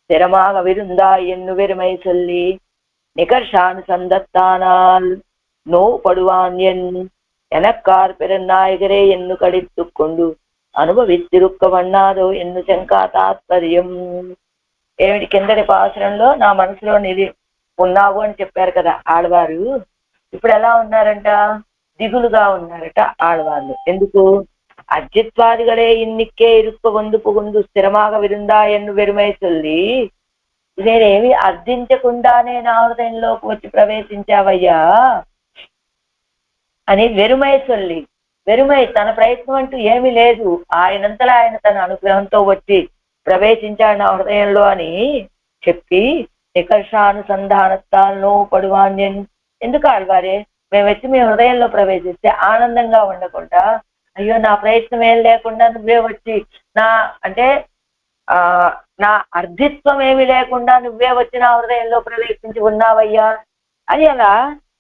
ஸ்திரமாக விருந்தாய் என்னு பெருமை சொல்லி நிகர்ஷான் சந்தத்தானால் நோப்படுவான் எனக்கார் பெருநாயகரே ఎన్ను కడిత్తు కొండు అనుభవిత్తిరుక్క వన్నాదో ఎన్ను శంకా తాత్పర్యం. ఏమిటి? కిందటి పాసురంలో నా మనసులో నిధి ఉన్నావు అని చెప్పారు కదా ఆడవారు. ఇప్పుడు ఎలా ఉన్నారంట? దిగులుగా ఉన్నారట ఆడవాళ్ళు. ఎందుకు? అర్జిత్వాదిகளே இன்னிக்கே இருக்க வந்து புகுந்து స్థిరமாக విరుందాయన్ను వెరుమై చొల్లి నేనేమి అర్థించకుండానే నా హృదయంలోకి వచ్చి ప్రవేశించావయ్యా అని వెరుమై చొల్లి, వెరుమై తన ప్రయత్నం అంటూ ఏమీ లేదు, ఆయనంతలా ఆయన తన అనుగ్రహంతో వచ్చి ప్రవేశించాడు నా హృదయంలో అని చెప్పి నికర్షానుసంధానత్తాల్లో పడువాన్యన్. ఎందుకు ఆడవారే మేము వచ్చి మీ హృదయంలో ప్రవేశిస్తే ఆనందంగా ఉండకుండా అయ్యో నా ప్రయత్నం ఏం లేకుండా నువ్వే వచ్చి నా అర్ధిత్వం ఏమి లేకుండా నువ్వే వచ్చి నా హృదయంలో ప్రవేశించి ఉన్నావయ్యా అని అలా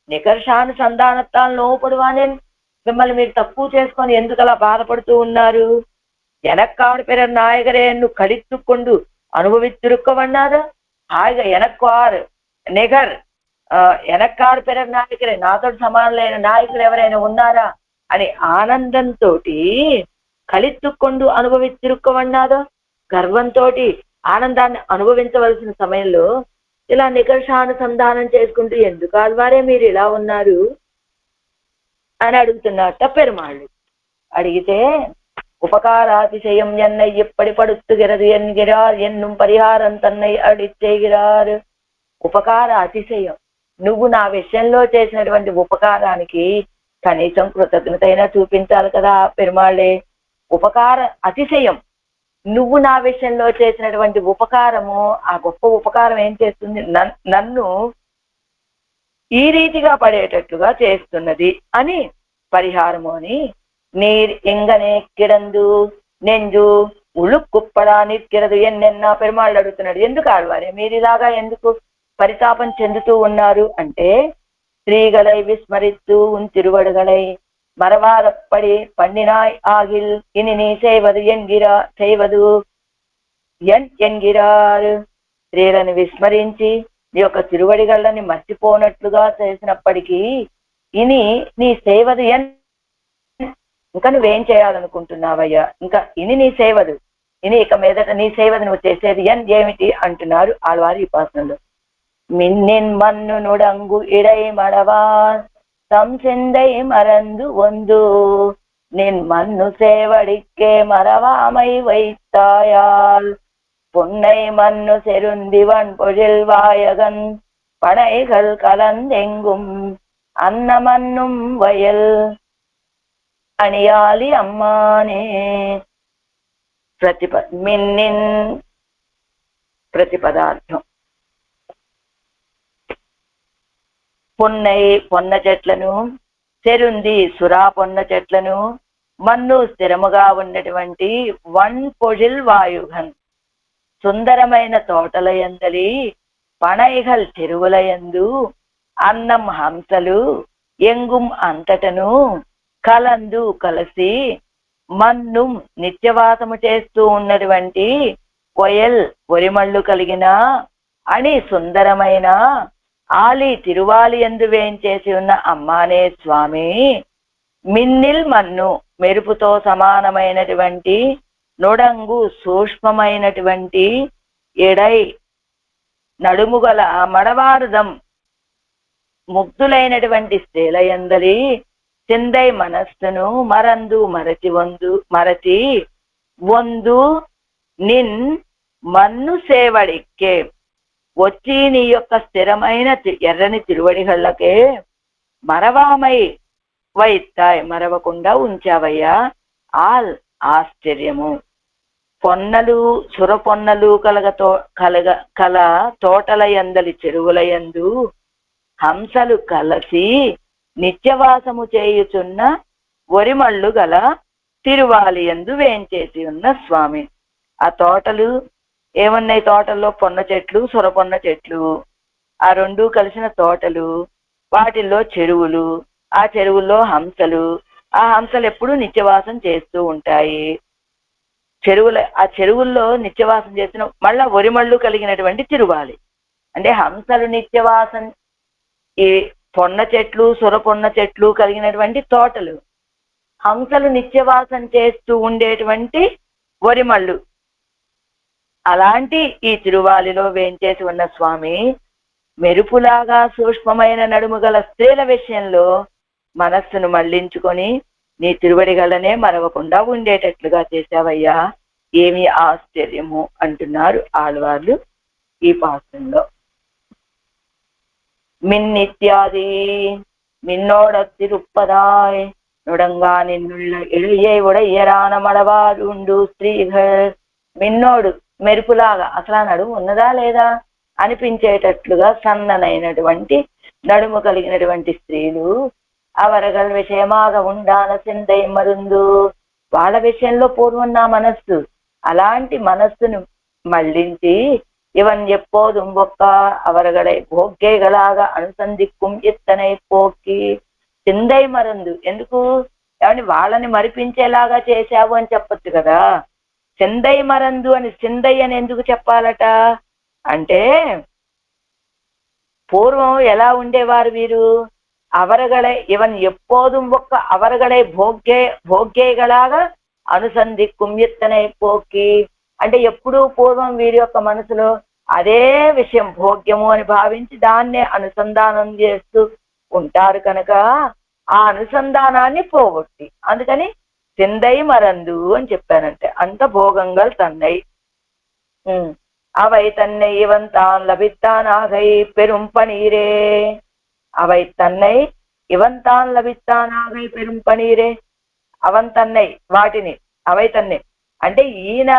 నికర్షానుసంధానత్తాలు లోపడువానే మిమ్మల్ని మీరు తక్కువ చేసుకొని ఎందుకు అలా బాధపడుతూ ఉన్నారు? ఎనక్కాడు పెర నాయగరేను కడిత్తుకొండు అనుభవిత్తిరుక్కవన్నారు. హాయిగా ఎనక్కారు నిగర్ వెనక్కాడు పెరగ నాయకులే, నాతో సమానులైన నాయకులు ఎవరైనా ఉన్నారా అని ఆనందంతో కలిత్తుకొండు అనుభవించుకోమన్నాదో, గర్వంతో ఆనందాన్ని అనుభవించవలసిన సమయంలో ఇలా నికర్షానుసంధానం చేసుకుంటూ ఎందుకు ఆళ్వారే మీరు ఇలా ఉన్నారు అని అడుగుతున్నట్ట పెరుమాళ్ళు. అడిగితే ఉపకారాతిశయం ఎన్నై ఎప్పటి పడుతుகிறது ఎన్గిరార్ ఎన్నుం పరిహారం తన్నై అడిచేగిరారు. ఉపకార అతిశయం, నువ్వు నా విషయంలో చేసినటువంటి ఉపకారానికి కనీసం కృతజ్ఞత అయినా చూపించాలి కదా పెరుమాళ్ళే. ఉపకార అతిశయం, నువ్వు నా విషయంలో చేసినటువంటి ఉపకారము, ఆ గొప్ప ఉపకారం ఏం చేస్తుంది, నన్ను ఈ రీతిగా పడేటట్లుగా చేస్తున్నది అని పరిహారము అని. నీర్ ఇంగనే కిడందు నెంజు ఉళుక్కుప్పడా నిక్కిరదు ఎన్నెన్నా పెరుమాళ్ళు అడుగుతున్నాడు. ఎందుకు ఆళ్వారే మీరు ఇలాగా ఎందుకు పరితాపం చెందుతూ ఉన్నారు అంటే, ஸ்திரீகளை விஸ்மரித்து உன் திருவடுகளை மறவாதப்படி பண்ணினாய் ஆகில் இனி நீ செய்வது ఎన్గిరారు. స్త్రీలను విస్మరించి నీ యొక్క తిరువడిగళ్ళని మర్చిపోనట్లుగా చేసినప్పటికీ ఇని నీ సేవదు ఇంకా నువ్వేం చేయాలనుకుంటున్నావయ్యా, ఇంకా ఇని నీ సేవదు, ఇని ఇక మీదట నీ సేవదు నువ్వు చేసేది ఏమిటి అంటున్నారు ఆళ్వారు ఈ పాసనంలో. மின்னின் மண்ணு நுடங்கு இடை மடவார் தம் சிந்தை மறந்து ஒந்து நின் மண்ணு சேவடிக்கே மறவாமை வைத்தாயால் பொன்னை மண்ணு செருந்திவன் பொழில் வாயகன் பனைகள் கலந்தெங்கும் அன்னமன்னும் வயல் அணியாலி அம்மானே. మిన్నిన్ ప్రతిపదార్థం. పొన్నై పొన్న చెట్లను, చెరుంది సురా పొన్న చెట్లను, మన్ను స్థిరముగా ఉన్నటువంటి వన్ పొజిల్ వాయుగన్ సుందరమైన తోటల యందలి, పణైగల్ చెరువుల యందు, అన్నం హంసలు, ఎంగుం అంతటను, కలందు కలిసి, మన్ను నిత్యవాసము చేస్తూ ఉన్నటువంటి, కొయల్ ఒరిమళ్ళు కలిగిన అని సుందరమైన, ఆలి తిరువాలి ఎందు వేయించేసి ఉన్న అమ్మానే స్వామి. మిన్నిల్ మన్ను మెరుపుతో సమానమైనటువంటి, నొడంగు సూక్ష్మమైనటువంటి, ఎడై నడుముగల మడవారుదం ముగ్ధులైనటువంటి స్త్రీల యందలి, చిందై మనస్సును మరందు మరచి వందు నిన్ మన్ను సేవడిక్కే వచ్చి నీ యొక్క స్థిరమైన ఎర్రని తిరువడిగళ్ళకే మరవామై వైత్తాయ్ మరవకుండా ఉంచావయ్యా. ఆల్ ఆశ్చర్యము. పొన్నలు సురపొన్నలు కల తోటల యందలి చెరువుల యందు హంసలు కలసి నిత్యవాసము చేయుచున్న ఒరిమళ్ళు గల తిరువాలి యందు వేంచేసి ఉన్న స్వామి. ఆ తోటలు ఏమున్నాయి, తోటల్లో పొన్న చెట్లు, సొరపొన్న చెట్లు, ఆ రెండు కలిసిన తోటలు, వాటిల్లో చెరువులు, ఆ చెరువుల్లో హంసలు, ఆ హంసలు ఎప్పుడూ నిత్యవాసం చేస్తూ ఉంటాయి. ఆ చెరువుల్లో నిత్యవాసం చేసిన మళ్ళా ఒరిమళ్ళు కలిగినటువంటి తిరువాలి అంటే హంసలు నిత్యవాసం, ఈ పొన్న చెట్లు సొరపొన్న చెట్లు కలిగినటువంటి తోటలు, హంసలు నిత్యవాసం చేస్తూ ఉండేటువంటి ఒరిమళ్ళు, అలాంటి ఈ తిరువాలిలో వేంచేసి ఉన్న స్వామి మెరుపులాగా సూక్ష్మమైన నడుము గల స్త్రీల విషయంలో మనస్సును మళ్లించుకొని నీ తిరువడిగలనే మరవకుండా ఉండేటట్లుగా చేశావయ్యా, ఏమి ఆశ్చర్యము అంటున్నారు ఆళ్వార్లు ఈ పాఠంలో. மின்னித்யாதி மின்னோட திருப்பதாய் நுடங்கா நின்னுள்ள எளியை உடையரான మడవారుండు స్త్రీகள். మిన్నోడు మెరుపులాగా, అసలు ఆ నడుము ఉన్నదా లేదా అనిపించేటట్లుగా సన్ననైనటువంటి నడుము కలిగినటువంటి స్త్రీలు, అవరగల్ విషయమాగ ఉండాన సిందై మరుందు, వాళ్ళ విషయంలో పూర్వం నా మనస్సు, అలాంటి మనస్సును మళ్ళించి இவன் எப்போதும் ஒக்கா அவர்களை போக்கைகளாக అనుసంధిక్కుం ఎత్తనై పోకి చిందై మరందు. ఎందుకు ఏమని వాళ్ళని మరిపించేలాగా చేశావు అని చెప్పొచ్చు కదా, చిందై మరందు అని చిందై అని ఎందుకు చెప్పాలట అంటే, பூர்வம் ఎలా ఉండేవారు వీరు? அவர்களை இவன் எப்போதும் ஒக்க அவர்களை భోగ్యేగలాగా అనుసంధిక్కుం ఎత్తனை పోకి. అంటే ఎప్పుడూ పూర్వం వీరి యొక్క మనసులో అదే విషయం భోగ్యము అని భావించి దాన్నే అనుసంధానం చేస్తూ ఉంటారు కనుక ఆ అనుసంధానాన్ని పోగొట్టి, అందుకని సిందై మరందు అని చెప్పానంటే అంత భోగంగా తన్నై. అவை తన్నై ఇవన్ తాన్ లభిత్తాన్ ఆగై పెరుం పనీరే. అவை తన్నై ఇవన్ తాన్ లభిత్తాన్ ఆగై పెరుం పనీరే. అవన్ తన్నై వాటిని, అవై తన్నై అంటే ఈయన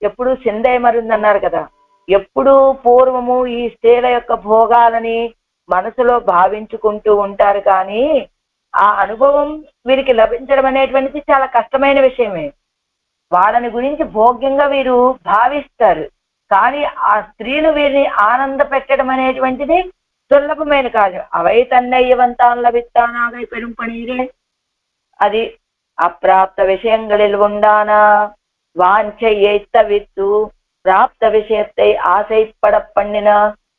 ఎప్పుడు సిందై మరుంది అన్నారు కదా, ఎప్పుడు పూర్వము ఈ స్త్రీల యొక్క భోగాలని మనసులో భావించుకుంటూ ఉంటారు. కానీ ఆ అనుభవం వీరికి లభించడం అనేటువంటిది చాలా కష్టమైన విషయమే. వాళ్ళని గురించి భోగ్యంగా వీరు భావిస్తారు, కానీ ఆ స్త్రీలు వీరిని ఆనంద పెట్టడం అనేటువంటిది సులభమైన కాదు. అవై తన్నయ్యవంతాన్ లభిత్తానాగై పెరుం పనీరే. అది అప్రాప్త విషయంகளில் உண்டான வாஞ்சையை தவிர்த்து பிராப்த விஷயத்தை ஆசைப்பட பண்ணின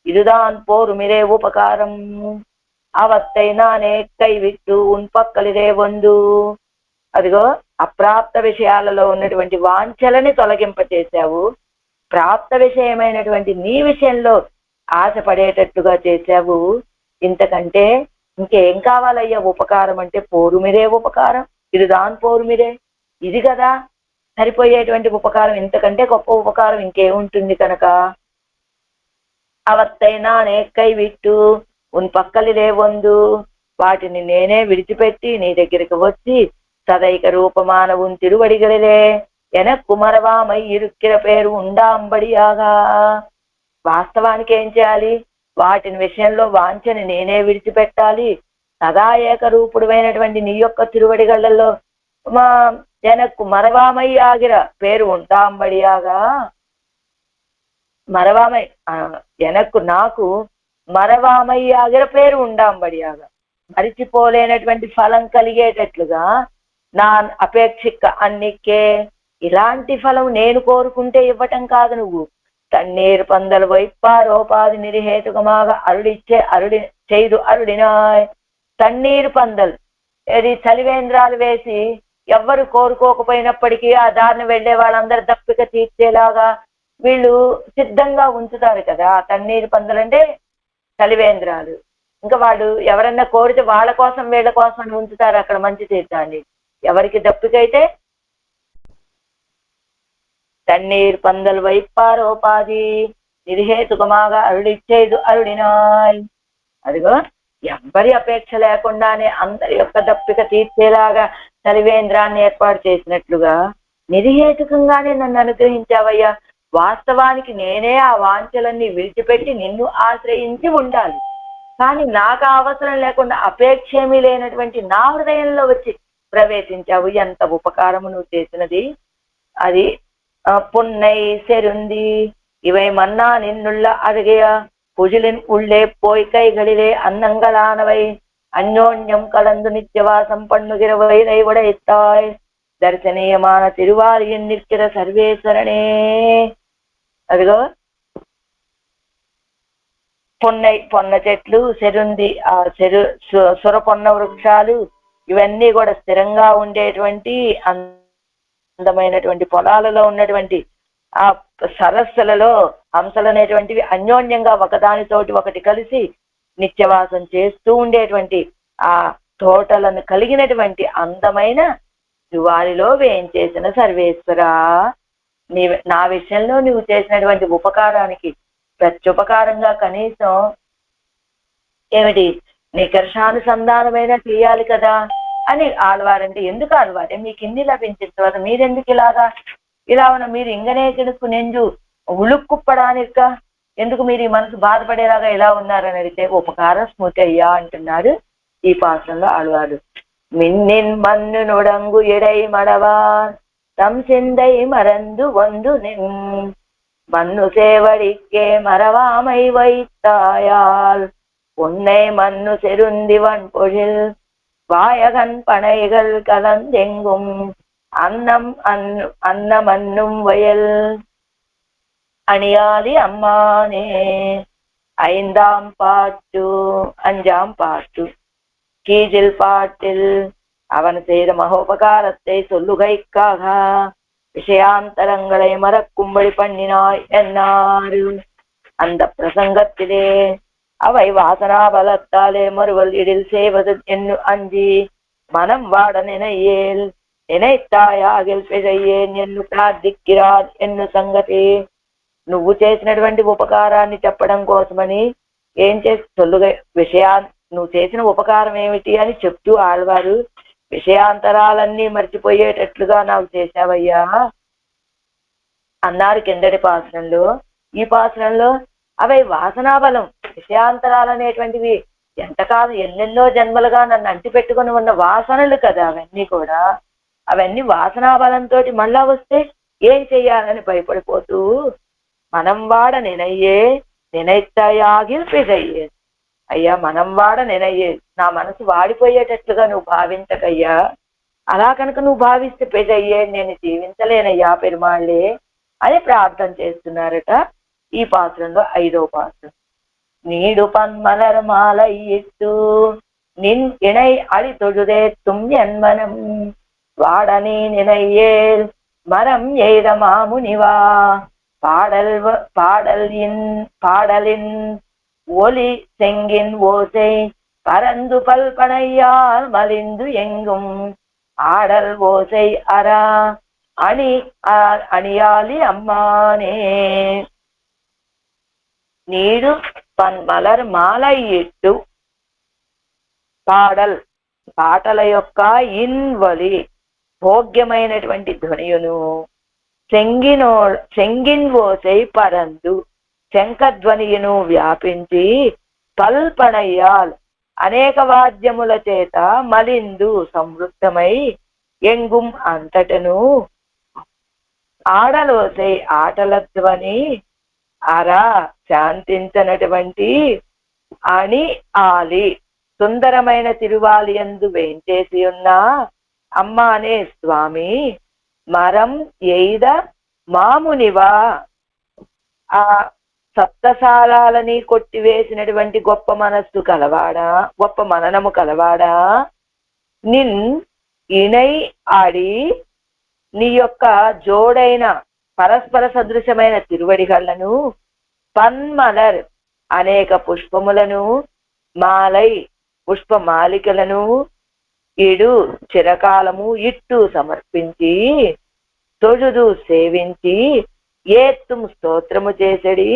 இதுதான் போருமிரே உபகாரம். అవత్తై నానే కైవిట్టు ఉన్పక్కలిదే వందు. అదిగో అప్రాప్త విషయాలలో ఉన్నటువంటి వాంఛలని తొలగింపచేశావు, ప్రాప్త విషయమైనటువంటి నీ విషయంలో ఆశపడేటట్టుగా చేశావు. ఇంతకంటే ఇంకేం కావాలయ్యా ఉపకారం అంటే? పోరుమిరే ఉపకారం, ఇదిదాన్ పోరుమిరే, ఇది కదా సరిపోయేటువంటి ఉపకారం. ఇంతకంటే గొప్ప ఉపకారం ఇంకేముంటుంది కనుక. అవత్తై నానే కైవిట్టు ఉన్ పక్కలిదే వందు. వాటిని నేనే విడిచిపెట్టి నీ దగ్గరికి వచ్చి సదైక రూపమాన ఉన్ తిరువడిగలిలే ఎనక్కు మరవామై ఇరుక్కిర పేరు ఉండాంబడియాగా. వాస్తవానికి ఏం చేయాలి? వాటిని విషయంలో వాంఛని నేనే విడిచిపెట్టాలి. సదా ఏకరూపుడుమైనటువంటి నీ యొక్క తిరువడిగళ్ళల్లో ఎనక్కు మరవామై ఆగిర పేరు ఉండాంబడియాగా. మరవామై ఎనక్కు నాకు మరవామై ఆగిర పేరు ఉండాంబడియాగా, మరిచిపోలేనటువంటి ఫలం కలిగేటట్లుగా నా అపేక్షిక అన్నికే. ఇలాంటి ఫలం నేను కోరుకుంటే ఇవ్వటం కాదు నువ్వు. తన్నీరు పందలు వైపారోపాది నిరిహేతుకమాగా అరుడిచ్చే అరుడి చేయదు అరుడినాయ్. తన్నీరు పందలు, ఇది చలివేంద్రాలు వేసి ఎవ్వరు కోరుకోకపోయినప్పటికీ ఆ దారిని వెళ్లే వాళ్ళందరూ దప్పిక తీర్చేలాగా వీళ్ళు సిద్ధంగా ఉంచుతారు కదా. తన్నీరు పందలు అంటే చలివేంద్రాలు. ఇంకా వాళ్ళు ఎవరన్నా కోరితే వాళ్ళ కోసం వీళ్ళ కోసం అని ఉంచుతారు అక్కడ మంచి తీర్థాన్ని. ఎవరికి దప్పికైతే తన్నీరు పందలు వైపారోపాది నిర్హేతుకమాగా అరుడిచ్చేదు అరుడినాయ్. అదిగో ఎవ్వరి అపేక్ష లేకుండానే అందరి యొక్క దప్పిక తీర్చేలాగా చలివేంద్రాన్ని ఏర్పాటు చేసినట్లుగా నిర్హేతుకంగానే నన్ను అనుగ్రహించావయ్యా. వాస్తవానికి నేనే ఆ వాంఛలన్నీ విడిచిపెట్టి నిన్ను ఆశ్రయించి ఉండాలి, కానీ నాకు అవసరం లేకుండా అపేక్షేమీ లేనటువంటి నా హృదయంలో వచ్చి ప్రవేశించావు. ఎంత ఉపకారము నువ్వు చేసినది. అది పున్నై సెరుంది ఇవై మన్నా నిన్నుள்ள అడిగయ పుజిలిన్ உள்ளே போய் கைகளிலே அன்னங்களானவை அந்யோன்யம் கலந்து நித்தியவாசம் பண்ணுகிற வயதை உடைத்தாய். దర్శనీయమాన తిరువారియం నిత్య సర్వేశ్వరణే. అదిగో పొన్న చెట్లు, చెరుంది, ఆ సురపొన్న వృక్షాలు, ఇవన్నీ కూడా స్థిరంగా ఉండేటువంటి అందమైనటువంటి పొలాలలో ఉన్నటువంటి ఆ సరస్సులలో హంసలు అనేటువంటివి అన్యోన్యంగా ఒకదానితోటి ఒకటి కలిసి నిత్యవాసం చేస్తూ ఉండేటువంటి ఆ తోటలను కలిగినటువంటి అందమైన వారిలో వేయించేసిన సర్వేశ్వర, నా విషయంలో నువ్వు చేసినటువంటి ఉపకారానికి ప్రత్యుపకారంగా కనీసం ఏమిటి నికర్షానుసంధానమైన చేయాలి కదా అని ఆళ్వారంటే, ఎందుకు ఆళ్వారే మీకు ఇన్ని లభించిన తర్వాత మీరెందుకు ఇలా ఉన్న మీరు ఇంగనే కిడుకు నెంజు ఉలుక్కుప్పడానిక ఎందుకు మీరు ఈ మనసు బాధపడేలాగా ఎలా ఉన్నారని అడిగితే ఉపకార స్మృతి అయ్యా అంటున్నారు ఈ పాత్రలో ఆళ్వారు. మిన్నిన్ మన్ను నొడంగు ఎడై మడవాన్ தம் சிந்தை மறந்து வந்து நின் மண்ணு சேவடிக்கே மறவாமை வைத்தாயால் உன்னை மண்ணு செருந்திவன் பொழில் வாயகன் பனைகள் கலந்தெங்கும் அன்னமன்னும் வயல் அணியாதி அம்மானே. ஐந்தாம் பாட்டு, அஞ்சாம் பாட்டு. கீஜில் பாட்டில் அவன் செய்த மகோபகாரத்தை சொல்லுகைக்காக விஷயாந்தரங்களை மறக்கும்படி பண்ணினாய் என்னாரு. அந்த பிரசங்கத்திலே அவை வாசனா பலத்தாலே மறுவல் இடில் செய்வது என்று அஞ்சி மனம் வாட நினையேல் నినైతాయాగిల్ పెజయ్యేన్ ఎన్ను ప్రార్థిక్కిరాజ్ ఎన్ను సంగతి. నువ్వు చేసినటువంటి ఉపకారాన్ని చెప్పడం కోసమని ఏం చేసి తొలుగా నువ్వు చేసిన ఉపకారం ఏమిటి అని చెప్తూ ఆళ్వారు విషయాంతరాలన్నీ మర్చిపోయేటట్లుగా నాకు చేశావయ్యా అన్నారు కిందటి పాసనంలో. ఈ పాసనంలో అవి వాసనాబలం, విషయాంతరాలు అనేటువంటివి ఎంతకాలం ఎన్నెన్నో జన్మలుగా నన్ను అంటి పెట్టుకుని ఉన్న వాసనలు కదా అవన్నీ కూడా. అవన్నీ వాసనాబలంతో మళ్ళా వస్తే ఏం చెయ్యాలని భయపడిపోతూ మనం వాడ నినయ్యే నినైతయాగి పెదయ్యే. అయ్యా మనం వాడ నినయ్యే, నా మనసు వాడిపోయేటట్లుగా నువ్వు భావించకయ్యా. అలా కనుక నువ్వు భావిస్తే పెదయ్యే నేను జీవించలేనయ్యా పెరుమాళ్ళే అని ప్రార్థన చేస్తున్నారట. ఈ పాత్రంలో 5వ పాత్రం. நீடு பன்மலர் மாலை இட்டு நின் இணை அடி தொழுதேத்தும் என் மனம் வாடனே நினையேல் மரம் எய்த மாமுனிவா. பாடலின் ஒலி செங்கின் ஓசை பரந்து பல்பனையால் மலிந்து எங்கும் ஆடல் ஓசை அரா அணியாலி அம்மானே. నీడు పన్మలర్ మాలై ఇట్టు పాటల యొక్క ఇన్వలి భోగ్యమైనటువంటి ధ్వనియును చెంగిన్ ఓసై పరందు శంఖధ్వనియును వ్యాపించి పల్పనయ్యాల్ అనేక వాద్యముల చేత మలిందు సంవృత్తమై ఎంగుం అంతటను ఆడలోసై ఆటల ధ్వని అరా శాంతించనటువంటి అని ఆలి సుందరమైన తిరువాలి యందు వేంచేసి ఉన్న అమ్మ అనే స్వామి మరం ఎయిద మామునివా. ఆ సప్తసాలాలని కొట్టివేసినటువంటి గొప్ప మనస్సు కలవాడా, గొప్ప మననము కలవాడా. నిన్ ఇణై ఆడి నీ యొక్క జోడైన పరస్పర సదృశమైన తిరువడిగళ్లను పన్మలర్ అనేక పుష్పములను మాలై పుష్పమాలికలను ఇడు చిరకాలము ఇట్టు సమర్పించి తొഴുదు సేవించి ఏత్తుం స్తోత్రము చేసడి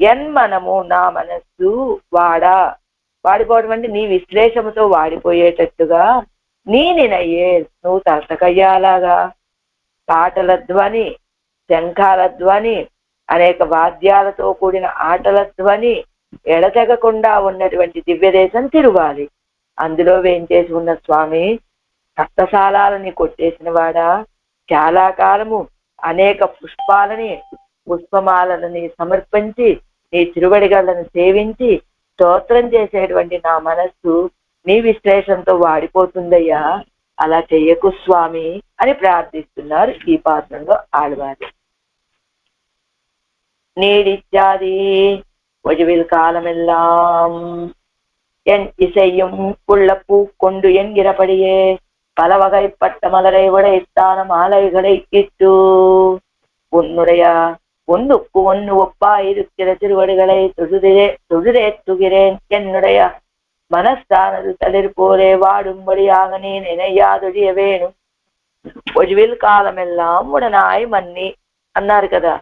ఎన్మనము నా మనస్సు వాడిపోవడం అంటే నీ విశ్లేషముతో వాడిపోయేటట్టుగా నీ నినయ్యే నువ్వు తలతకయ్యాలాగా. పాటల ధ్వని, శంఖాల ధ్వని, అనేక వాద్యాలతో కూడిన ఆటల ధ్వని ఎడతెగకుండా ఉన్నటువంటి దివ్యదేశం తిరువాలి. అందులో వేంచేసి ఉన్న స్వామి సప్తసాలాలని కొట్టేసిన వాడా, చాలా కాలము అనేక పుష్పమాలని సమర్పించి నీ తిరువడిగళ్లను సేవించి స్తోత్రం చేసేటువంటి నా మనస్సు నీ విశ్లేషంతో వాడిపోతుందయ్యా, అలా చెయ్యకు స్వామి అని ప్రార్థిస్తున్నారు ఈ పాత్రంలో ఆళ్వారు. நீடிச்சாதி ஒழிவில் காலமெல்லாம் என் இசையும் உள்ள பூ கொண்டு என்கிறபடியே பல வகைப்பட்ட மலரை உடைத்தான மாலைகளை இட்டு உன்னுடைய ஒன்றுக்கு ஒன்று ஒப்பாயிருக்கிற திருவடிகளை தொழுதேத்துகிறேன். என்னுடைய మనస్సానదు తలిరిపోలే వాడుంబడియాగ నీ నినయ్యాదుడియ వేణు ఒజివిల్ కాలమెల్లాం ఉడనాయి మన్ని అన్నారు కదా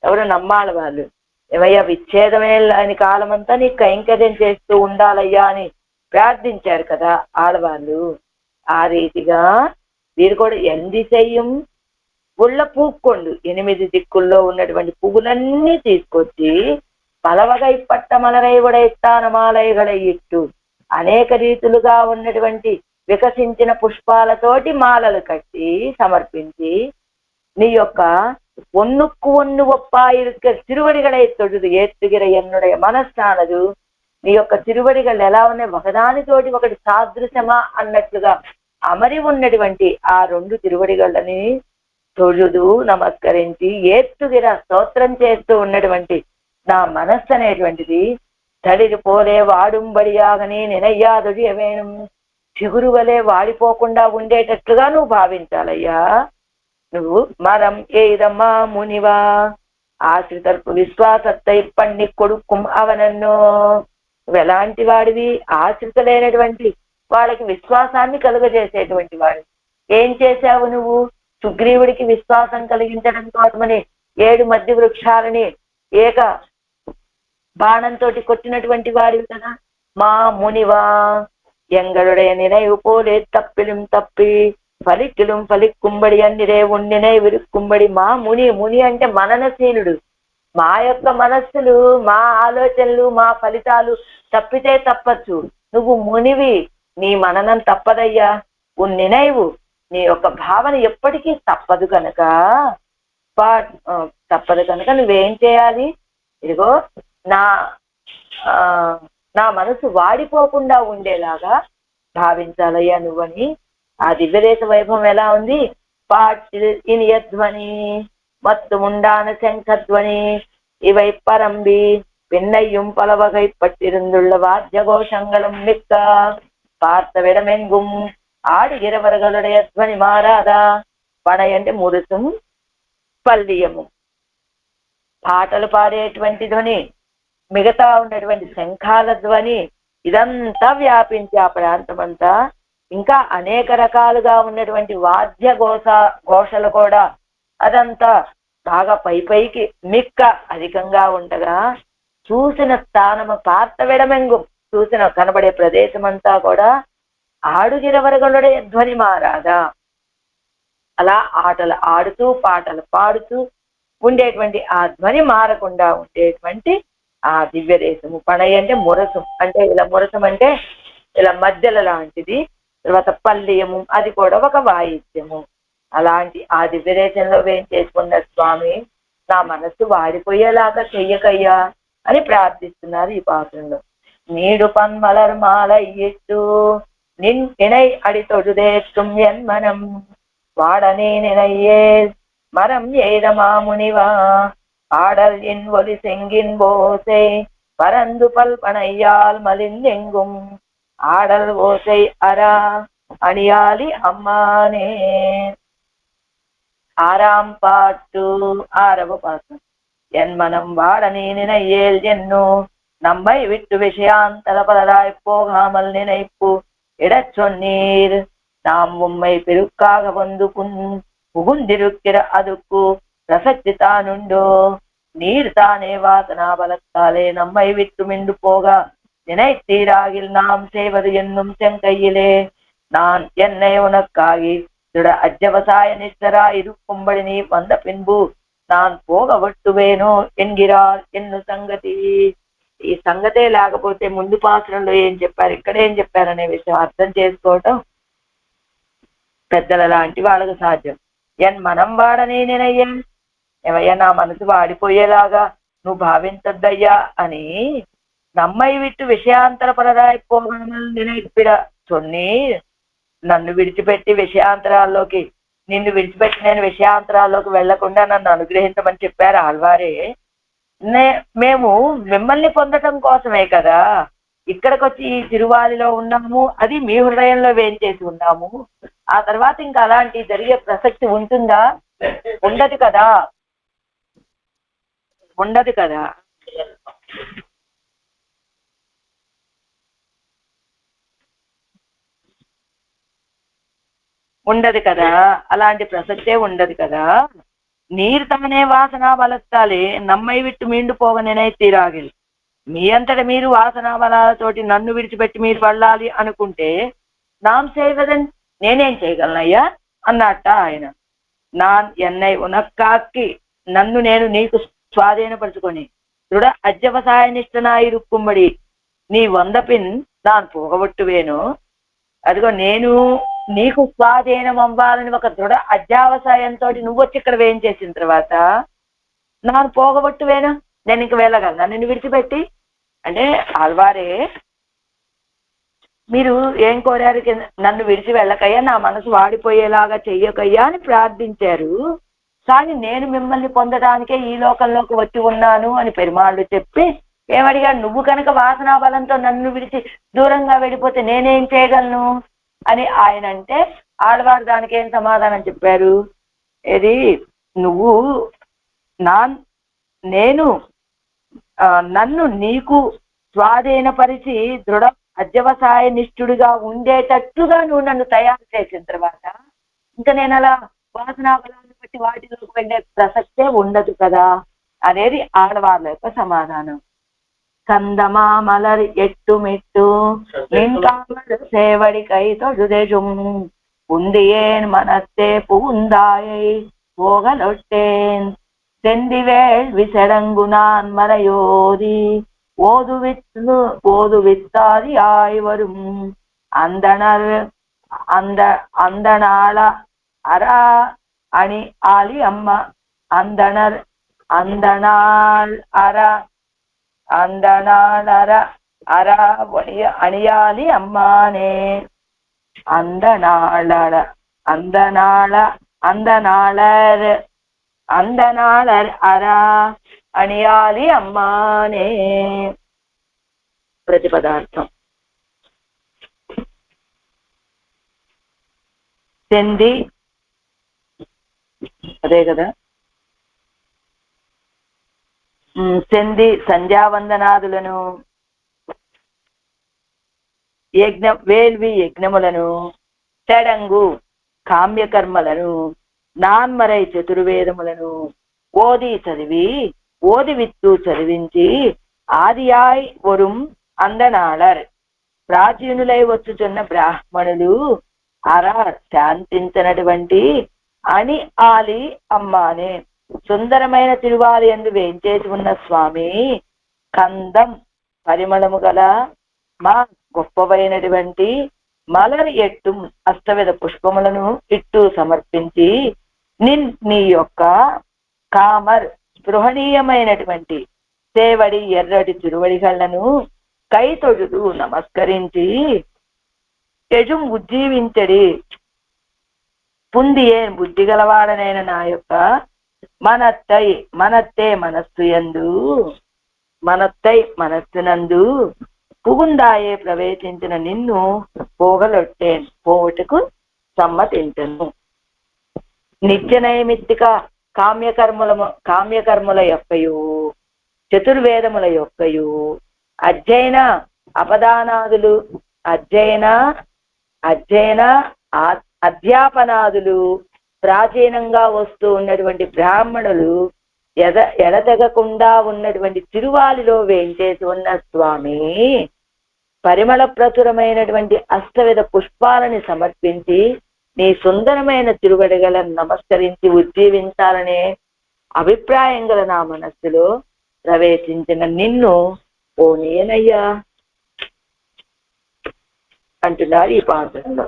ఎవరు నమ్మాలి వాళ్ళు. ఏమయ్యా విచ్ఛేదమే అని కాలమంతా నీ కైంకర్యం చేస్తూ ఉండాలయ్యా అని ప్రార్థించారు కదా ఆడవాళ్ళు. ఆ రీతిగా వీరు కూడా ఎందిశయ్యం ఉళ్ళ పూక్కొండు 8 దిక్కుల్లో ఉన్నటువంటి పువ్వులన్నీ తీసుకొచ్చి పలవగై పట్ట మలరై ఉడైస్తాన మాలైగడై ఇట్టు అనేక రీతులుగా ఉన్నటువంటి వికసించిన పుష్పాలతోటి మాలలు కట్టి సమర్పించి నీ యొక్క ஒன்னுக்கு ஒன்னு ஒப்பா இருக்க திருவடிகளை தொழுது ఏత్తుగిర ఎన్నుடைய మనస్సానదు. నీ యొక్క తిరువడిగళ్ళు ఎలా ఉన్నాయి, ఒకదానితోటి ఒకటి సాదృశ్యమా అన్నట్లుగా అమరి ఉన్నటువంటి ఆ 2 తిరువడిగళ్ళని తొழுదు నమస్కరించి ఏత్తుగిర స్తోత్రం చేస్తూ ఉన్నటువంటి నా మనస్సు అనేటువంటిది తడిది పోలే వాడుంబడియాగని నినయ్యాదుడి వేణం. చిగురు వలె వాడిపోకుండా ఉండేటట్లుగా నువ్వు భావించాలయ్యా. నువ్వు మరం ఏదమ్మా మునివా ఆశ్రితర్పు విశ్వాసத்தை பண்ணி కొడుకుం అవనన్నో. నువ్వు ఎలాంటి వాడివి? ఆశ్రితలైనటువంటి వాళ్ళకి విశ్వాసాన్ని కలుగజేసేటువంటి వాడు. ఏం చేశావు నువ్వు? సుగ్రీవుడికి విశ్వాసం కలిగించడం కోసమని 7 మధ్య వృక్షాలని ఏక బాణంతో కొట్టినటువంటి వాడివి కదా. మా మునివా ఎంగళుடைய நினைவு போலே தப்பிலும் తప్పి ఫలిక్కిலும் ఫలిక్కుంబడి అన్నిరే ఉండినే విరుక్కుంబడి. మా ముని, ముని అంటే మననశీలుడు. మా యొక్క మనస్సులు, మా ఆలోచనలు, మా ఫలితాలు తప్పితే తప్పచ్చు. నువ్వు మునివి, నీ మననం తప్పదయ్యా. నిனைవు, నీ యొక్క భావన ఎప్పటికీ తప్పదు కనుక నువ్వేం చేయాలి? ఇదిగో నా నా మనసు వాడిపోకుండా ఉండేలాగా భావించాలయ్యా నువ్వని. ఆ దివ్యదేశ వైభవం ఎలా ఉంది? పాటిల్ ఇనియధ్వని మత్తు ముండాన శంఖధ్వని இவை பரம்பி பின்னையும் பலவகை பட்டிருந்துள்ள வாத்தியகோஷங்களும் மிக்க பார்த்தவிடமெங்கும் ఆడుగిరవరగలుடைய ధ్వని మారాదా. పడై అంటే మురుసం, పల్లియము, పాటలు పాడేటువంటి ధ్వని, మిగతా ఉన్నటువంటి శంఖాల ధ్వని, ఇదంతా వ్యాపించి ఆ ప్రాంతం అంతా. ఇంకా అనేక రకాలుగా ఉన్నటువంటి వాద్య ఘోషలు కూడా అదంతా బాగా పైకి మిక్క అధికంగా ఉండగా చూసిన స్థానము పార్థవిడమెంగు, చూసిన కనబడే ప్రదేశం అంతా కూడా ఆడుగిరవరగలుడే ధ్వని మారాదా. అలా ఆటలు ఆడుతూ పాటలు పాడుతూ ఉండేటువంటి ఆ ధ్వని మారకుండా ఉండేటువంటి ఆ దివ్య దేశము. పణై అంటే మురసం, అంటే ఇలా మురసం అంటే ఇలా మధ్యల లాంటిది. తర్వాత పల్లియము, అది కూడా ఒక వాయిద్యము. అలాంటి ఆ దివ్య దేశంలో ఏం చేసుకున్నారు స్వామి? నా మనస్సు వాడిపోయేలాగా చెయ్యకయ్యా అని ప్రార్థిస్తున్నారు ఈ పాత్రలో. నీడు పన్మలర్ మాల ఇట్టు నిన్ ఇణై అడి తొడుదేత్తుం ఎన్మనం వాడనే నినయ్యే மரம் எய்தமா முனிவா ஆடல் என் ஒலி செங்கின் போசை பரந்து பல்பனையால் மலிந்தெங்கும் ஆடல் ஓசை அரா அணியாலி அம்மானே. ஆறாம் பாட்டு, ஆரவ பாட்டு. என் மனம் வாடனே நினையேல் என்னோ நம்மை விட்டு விஷயாந்தர பலராய் போகாமல் நினைப்பு இடச் சொன்னீர். நாம் உம்மை பெருக்காக வந்து புகுந்திருக்கிற அதுக்கு பிரசக்தி தானுண்டோ. நீர் தானே வாசனா பலத்தாலே நம்மை விட்டு மிண்டு போக நினைத்தீராகில் நாம் செய்வது என்னும் செங்கையிலே. நான் என்னை உனக்காகி திட அஜ்ஜவசாய நிஷ்டரா இருக்கும்படி நீ வந்த பின்பு நான் పోగ వట్టువేనో ఎన్గిరార్ ఎన్ను సంగతి. ఈ సంగతే లేకపోతే ముందు పాత్రలో ఏం చెప్పారు, ఇక్కడ ఏం చెప్పారనే విషయం అర్థం చేసుకోవటం పెద్దల లాంటి వాళ్ళకు సాధ్యం. ఎన్ మనం వాడని నేనయ్యా, ఏమయ్యా నా మనసు వాడిపోయేలాగా నువ్వు భావించద్దయ్యా అని నమ్మై విట్టు విషయాంతర పరరాయి పోగమని నినైపిడ చొన్ని. నన్ను విడిచిపెట్టి విషయాంతరాల్లోకి, నిన్ను విడిచిపెట్టి నేను విషయాంతరాల్లోకి వెళ్లకుండా నన్ను అనుగ్రహించమని చెప్పారు ఆళ్వారే. మేము మిమ్మల్ని పొందటం కోసమే కదా ఇక్కడికి వచ్చి ఈ తిరువాలిలో ఉన్నాము, అది మీ హృదయంలో వేంచేసి ఉన్నాము. ఆ తర్వాత ఇంకా అలాంటి జరిగే ప్రసక్తి ఉంటుందా? ఉండదు కదా, ఉండదు కదా. ఉండదు కదా, అలాంటి ప్రసక్తే ఉండదు కదా. నీరు తానే వాసనా బలస్తాలే నమ్మై విట్టు మీండు పోగనేనై తీరాగిల్. మీ అంతట మీరు వాసనా బలాలతోటి నన్ను విడిచిపెట్టి మీరు వెళ్ళాలి అనుకుంటే నాం చేయవదని నేనేం చేయగలనయ్యా అన్నట్ట ఆయన. నా ఎన్నై ఉనక్కాకి, నన్ను నేను నీకు స్వాధీనపరుచుకొని దృఢ అజ్జవసాయ నిష్టనాయిరుక్కుమ్మడి నీ వందపిన్ నాన్ పోగొట్టువేను. అదిగో నేను నీకు స్వాధీనం అవ్వాలని ఒక దృఢ అధ్యావసాయంతో నువ్వు వచ్చి ఇక్కడ వేం చేసిన తర్వాత నాను పోగొట్టువేను, నేను ఇంక వెళ్ళగలనా నిన్ను విడిచిపెట్టి అంటే? ఆళ్వారే మీరు ఏం కోరారు? నన్ను విడిచి వెళ్ళకయ్యా, నా మనసు వాడిపోయేలాగా చెయ్యకయ్యా అని ప్రార్థించారు. కానీ నేను మిమ్మల్ని పొందడానికే ఈ లోకంలోకి వచ్చి ఉన్నాను అని పెరుమాళ్ళు చెప్పి ఏమడిగాడు, నువ్వు కనుక వాసనా బలంతో నన్ను విడిచి దూరంగా వెళ్ళిపోతే నేనేం చేయగలను అని ఆయన అంటే, ఆడవారు దానికి ఏం సమాధానం చెప్పారు, ఇది నువ్వు నా నేను నన్ను నీకు స్వాధీనపరిచి దృఢ అధ్యవసాయ నిష్ఠుడిగా ఉండేటట్టుగా నువ్వు నన్ను తయారు చేసిన తర్వాత ఇంకా నేను అలా వాసనా బలాన్ని బట్టి వాటిలోకి వెళ్ళే ప్రసక్తే ఉండదు కదా అనేది ఆడవాళ్ళ యొక్క సమాధానం. కందమా మలర్ ఎట్టుమిట్టు నింకామల్ సేవడి కై తొడుదెజుం உந்தியேன் மனத்தே புகுந்தாயை போகலொட்டேன் செந்திவேள் விசடங்குனான் மறையோதி ஓதுவித்தாதி ஆய்வரும் அந்தணர் அந்த நாள அரா அணி ஆலி அம்மா அந்தணர் அந்தநாள் அரா அந்தநாளர அரா அணியாலி அம்மானே అందనాళర్ అరా అణియాలి అమ్మానే. ప్రతిపదార్థం చెంది అదే కదా, చెంది సంధ్యావందనాదులను వేల్వి యజ్ఞములను చెడంగు కామ్యకర్మలను నాన్మరై చతుర్వేదములను ఓది విత్తు చదివించి ఆదియాయ్ వరుం అందనాళర్ ప్రాచీనులై వచ్చుచున్న బ్రాహ్మణులు అరా శాంతించినటువంటి అని ఆలి అమ్మానే సుందరమైన తిరువాలి యందు వేంచేసి ఉన్న స్వామి కందం పరిమళము గల మా గొప్పవైనటువంటి మలర్ ఎట్టు అష్టవిధ పుష్పములను ఇట్టు సమర్పించి నీ యొక్క కామర్ స్పృహణీయమైనటువంటి సేవడి ఎర్రటి తిరువడిగళ్లను కై తొడుదు నమస్కరించి యజుం ఉజ్జీవించడి పుందియే బుద్ధి గలవాడనైన నా యొక్క మనత్తే మనస్సునందు పుగుందాయే ప్రవేశించిన నిన్ను పోవుటకు సమ్మతించను. నిత్య నైమిత్తిక కామ్యకర్ముల యొక్కయు చతుర్వేదముల యొక్కయు అధ్యయన అపదానాదులు అధ్యాపనాదులు ప్రాచీనంగా వస్తూ ఉన్నటువంటి బ్రాహ్మణులు ఎడతెగకుండా ఉన్నటువంటి తిరువాలిలో వేంచేసి ఉన్న స్వామి పరిమళ ప్రచురమైనటువంటి అష్టవిధ పుష్పాలని సమర్పించి నీ సుందరమైన తిరువడిగలను నమస్కరించి ఉజ్జీవించాలనే అభిప్రాయం గల నా మనస్సులో ప్రవేశించిన నిన్ను ఓ నేనయ్యా అంటున్నారు ఈ పాత్రలో.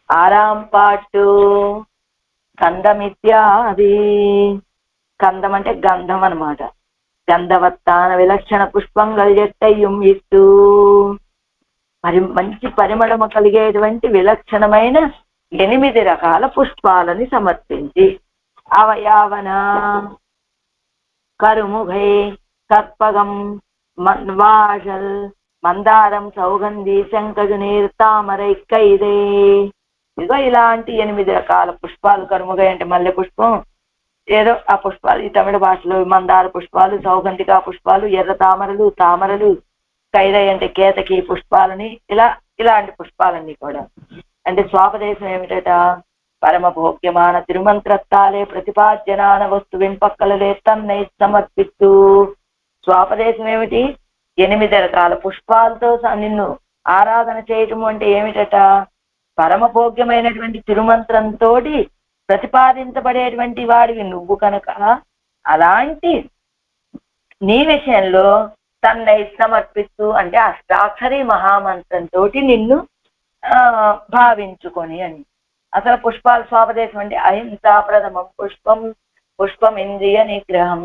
ఆరాం పాటు కందమిత్యాది. కందం అంటే గంధం అన్నమాట. గంధవత్తాన విలక్షణ పుష్పంగల్ జట్టయ్యం ఇట్టు మంచి పరిమళము కలిగేటువంటి విలక్షణమైన 8 రకాల పుష్పాలని సమర్పించి అవయావన కరుముఘై కర్పగం వాషల్ మందారం సౌగంధి శంకజు నీర్ తామరై కైదే. ఇదిగో ఇలాంటి 8 రకాల పుష్పాలు. కరుముఘై అంటే మల్లె పుష్పం, ఏదో ఆ పుష్పాలు ఈ తమిళ భాషలో మందార పుష్పాలు, సౌగంధికా పుష్పాలు, ఎర్ర తామరలు, కైదై అంటే కేతకి పుష్పాలని, ఇలాంటి పుష్పాలన్నీ కూడా. అంటే స్వాపదేశం ఏమిటట, పరమ భోగ్యమాన తిరుమంత్రత్తాలే ప్రతిపాద్యనాన వస్తువిన్ పక్కలలే తన్నై సమర్పిస్తూ. స్వాపదేశం ఏమిటి, 8 రకాల పుష్పాలతో నిన్ను ఆరాధన చేయటము అంటే ఏమిటట, పరమ భోగ్యమైనటువంటి తిరుమంత్రంతో ప్రతిపాదించబడేటువంటి వాడివి నువ్వు కనుక అలాంటి నీ విషయంలో తన్నై సమర్పిస్తూ అంటే అష్టాక్షరి మహామంత్రంతో నిన్ను భావించుకొని అని. అసలు పుష్పాలు స్వాపదేశం అంటే అహింసా ప్రథమం పుష్పం ఇంద్రియ నిగ్రహం,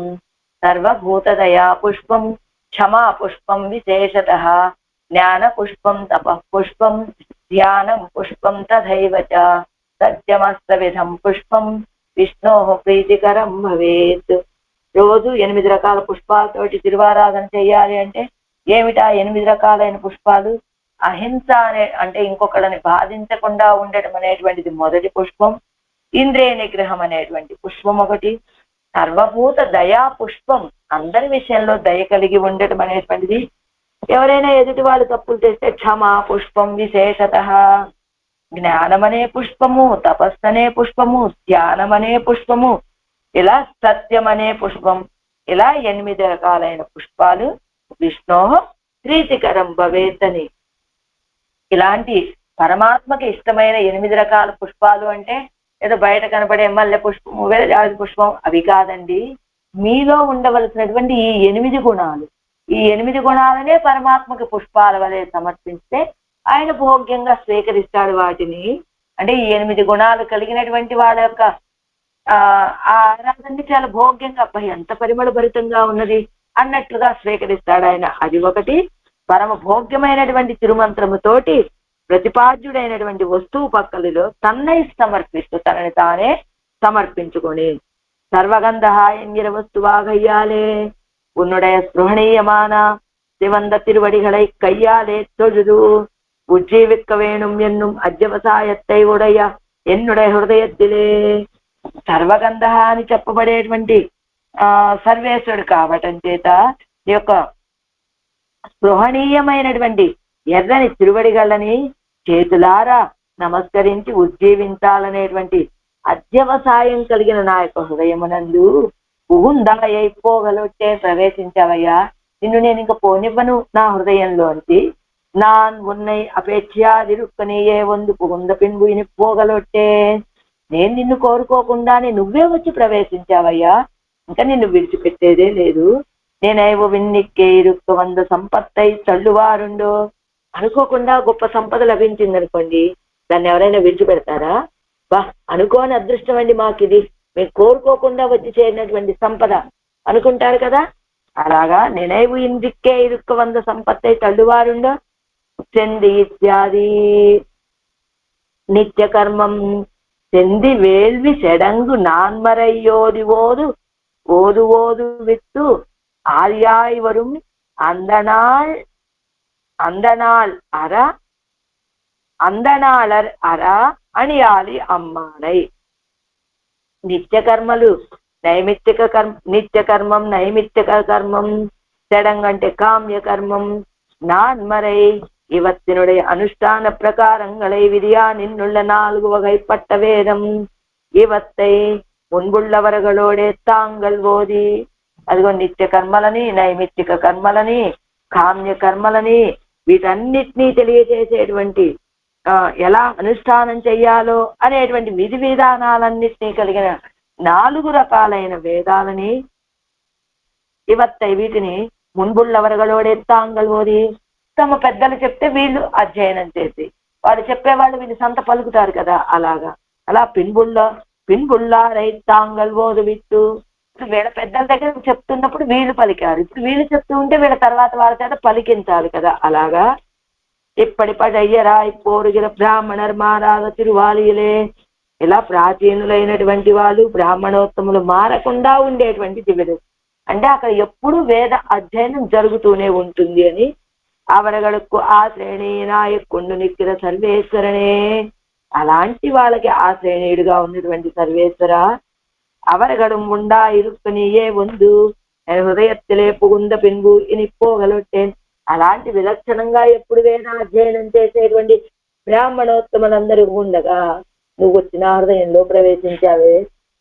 సర్వభూతదయా పుష్పం, క్షమా పుష్పం విశేషత, జ్ఞాన పుష్పం తపః పుష్పం, ధ్యానం పుష్పం తథైవ చ, సత్యమస్త విధం పుష్పం, విష్ణో ప్రీతికరం భవేత్. రోజు 8 రకాల పుష్పాలతోటి తిరువారాధన చెయ్యాలి అంటే ఏమిటా 8 రకాలైన పుష్పాలు? అహింస అంటే ఇంకొకళ్ళని బాధించకుండా ఉండటం అనేటువంటిది మొదటి పుష్పం. ఇంద్రియ నిగ్రహం అనేటువంటి పుష్పం ఒకటి. సర్వభూత దయా పుష్పం, అందరి విషయంలో దయ కలిగి ఉండటం అనేటువంటిది. ఎవరైనా ఎదుటి వాళ్ళు తప్పులు చేస్తే క్షమా పుష్పం విశేషత. జ్ఞానం అనే పుష్పము, తపస్సు అనే పుష్పము, ధ్యానం అనే పుష్పము, ఇలా సత్యం అనే పుష్పం, ఇలా 8 రకాలైన పుష్పాలు విష్ణో ప్రీతికరం భవేత్ అని. ఇలాంటి పరమాత్మకి ఇష్టమైన 8 రకాల పుష్పాలు అంటే ఏదో బయట కనపడే మల్లె పుష్పము, వేలజాజి పుష్పం అవి కాదండి. మీలో ఉండవలసినటువంటి ఈ 8 గుణాలు, ఈ 8 గుణాలనే పరమాత్మకి పుష్పాల వలె సమర్పిస్తే ఆయన భోగ్యంగా స్వీకరిస్తాడు వాటిని. అంటే ఈ 8 గుణాలు కలిగినటువంటి వాళ్ళ యొక్క ఆ ఆరాధనని చాలా భోగ్యంగా, అబ్బాయి ఎంత పరిమళ భరితంగా ఉన్నది అన్నట్లుగా స్వీకరిస్తాడు ఆయన. అది ఒకటి. పరమ భోగ్యమైనటువంటి తిరుమంత్రముతోటి ప్రతిపాద్యుడైనటువంటి వస్తువు పక్కలిలో తన్నై సమర్పిస్తూ తనని తానే సమర్పించుకొని சர்வகந்தஹாயங்கிற வஸ்துவாகையாலே உன்னுடைய ஸ்பృహణీయமான சிவந்த திருவடிகளை கையாலே தொழுது உஜ்ஜீவிக்க வேணும் என்னும் అధ్యవసాయத்தை ఉడయ ఎన్నుடைய హృదయத்திலே. సర్వగంధ అని చెప్పబడేటువంటి సర్వేశ్వరుడు కావటం చేత ఈ యొక్క స్పృహణీయమైనటువంటి ఎర్రని తిరువడిగళ్ళని చేతులారా నమస్కరించి ఉజ్జీవించాలనేటువంటి అధ్యవసాయం కలిగిన నా యొక్క హృదయమునందు పుగుందాయిపోగలొట్టే ప్రవేశించావయ్యా. నిన్ను నేను ఇంకా పోనివ్వను నా హృదయంలోంచి. நான் உன்னை అపేక్షాదిరుక్కనియే వందు పుగుంద పిన్బు ఇనిపోగలొట్టే. నేను నిన్ను కోరుకోకుండానే నువ్వే వచ్చి ప్రవేశించావయ్యా, ఇంకా నిన్ను విడిచిపెట్టేదే లేదు. నేనైవ విన్నిక్కే ఇరుక్క వంద సంపత్తై తల్లువారుండో. అనుకోకుండా గొప్ప సంపద లభించిందనుకోండి, దాన్ని ఎవరైనా విడిచిపెడతారా? బా అనుకోని అదృష్టం అండి మాకిది, మేము కోరుకోకుండా వచ్చి చేరినటువంటి సంపద అనుకుంటారు కదా. అలాగా నేనైవు ఇందిక్కే ఇరుక్క వంద సంపత్తై తల్లువారుండో చెంది ఇత్యాది నిత్య కర్మం செந்தி வேள்வி செடங்கு நான்மறையோதி ஓது ஓது ஓது வித்து ஆரியாய் வரும் அந்த நாள் అందనాళర్ అరా అణియాలి అమ్మానై. నిత్యకర్మలు నిత్యకర్మం నైమిత్తిక కర్మం, செடங்கంటే காமியகர்மம், நான்மறை இவத்தினுடைய அனுஷ்டான பிரகாரங்களை விதியா நின்னுள்ள 4 வகைப்பட்ட வேதம் இவத்தை முன்புள்ளவர்களோడే తాంగల్ ఓది. అదిగో నిత్య కర్మలని, నైమిత్తిక కర్మలని, కామ్య కర్మలని వీటన్నిటినీ తెలియజేసేటువంటి ఎలా అనుష్ఠానం చెయ్యాలో అనేటువంటి విధి విధానాలన్నిటినీ కలిగిన 4 రకాలైన వేదాలని ఇవత్తై వీటిని మున్బుళ్ళవరగలోడే తాంగల్ ఓది. తమ పెద్దలు చెప్తే వీళ్ళు అధ్యయనం చేసి, వాడు చెప్పేవాళ్ళు వీళ్ళు సంత పలుకుతారు కదా, అలాగా అలా పిన్బుళ్ళ రైతాంగల్ ఓదు విట్టు. వీళ్ళ పెద్దల దగ్గర చెప్తున్నప్పుడు వీళ్ళు పలికారు, ఇప్పుడు వీళ్ళు చెప్తూ ఉంటే వీళ్ళ తర్వాత వాళ్ళ చేత పలికించాలి కదా. అలాగా ఇప్పటిపడయ్యరాయి పోరుగిర బ్రాహ్మణర్ మారాల తిరువాలిలే. ఇలా ప్రాచీనులైనటువంటి వాళ్ళు బ్రాహ్మణోత్తములు మారకుండా ఉండేటువంటి దివ్యద, అంటే అక్కడ ఎప్పుడు వేద అధ్యయనం జరుగుతూనే ఉంటుంది అని. అవరగడుక్కు ఆ శ్రేణి నాయకుండు నిక్కిన సర్వేశ్వరనే. అలాంటి వాళ్ళకి ఆ శ్రేణీయుడుగా ఉన్నటువంటి సర్వేశ్వర అవరగడం ఉండా ఇరుక్కునియే వందు హృదయత్తిలే పుగుంద పిన్బు ఇనిపోగలొట్టేన్. అలాంటి విలక్షణంగా ఎప్పుడు వేదాధ్యయనం చేసేటువంటి బ్రాహ్మణోత్తములందరూ ఉండగా నువ్వు వచ్చిన హృదయంలో ప్రవేశించావే,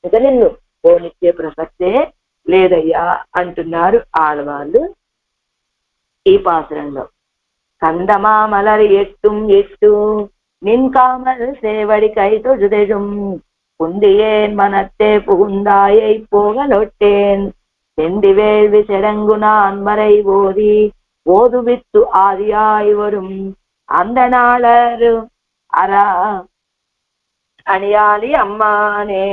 ఇంకా నిన్ను పోనిచ్చే ప్రసక్తే లేదయ్యా అంటున్నారు ఆడవాళ్ళు ఈ పాత్రంలో. కందమా మలరి ఎట్tum ఎట్టు నిన్ కామల్ సేవడి కైతో జుదెజుం புந்தியேன் மனத்தே புகுந்தாயை போகலொட்டேன் செந்தி வேள்வி செடங்கு நான்மறை ஓதி ஓதுவித்து ஆதியாய் வரும் அந்த நாளர் அரா அணியாலி அம்மானே.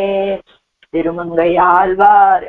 திருமங்கை ஆழ்வார்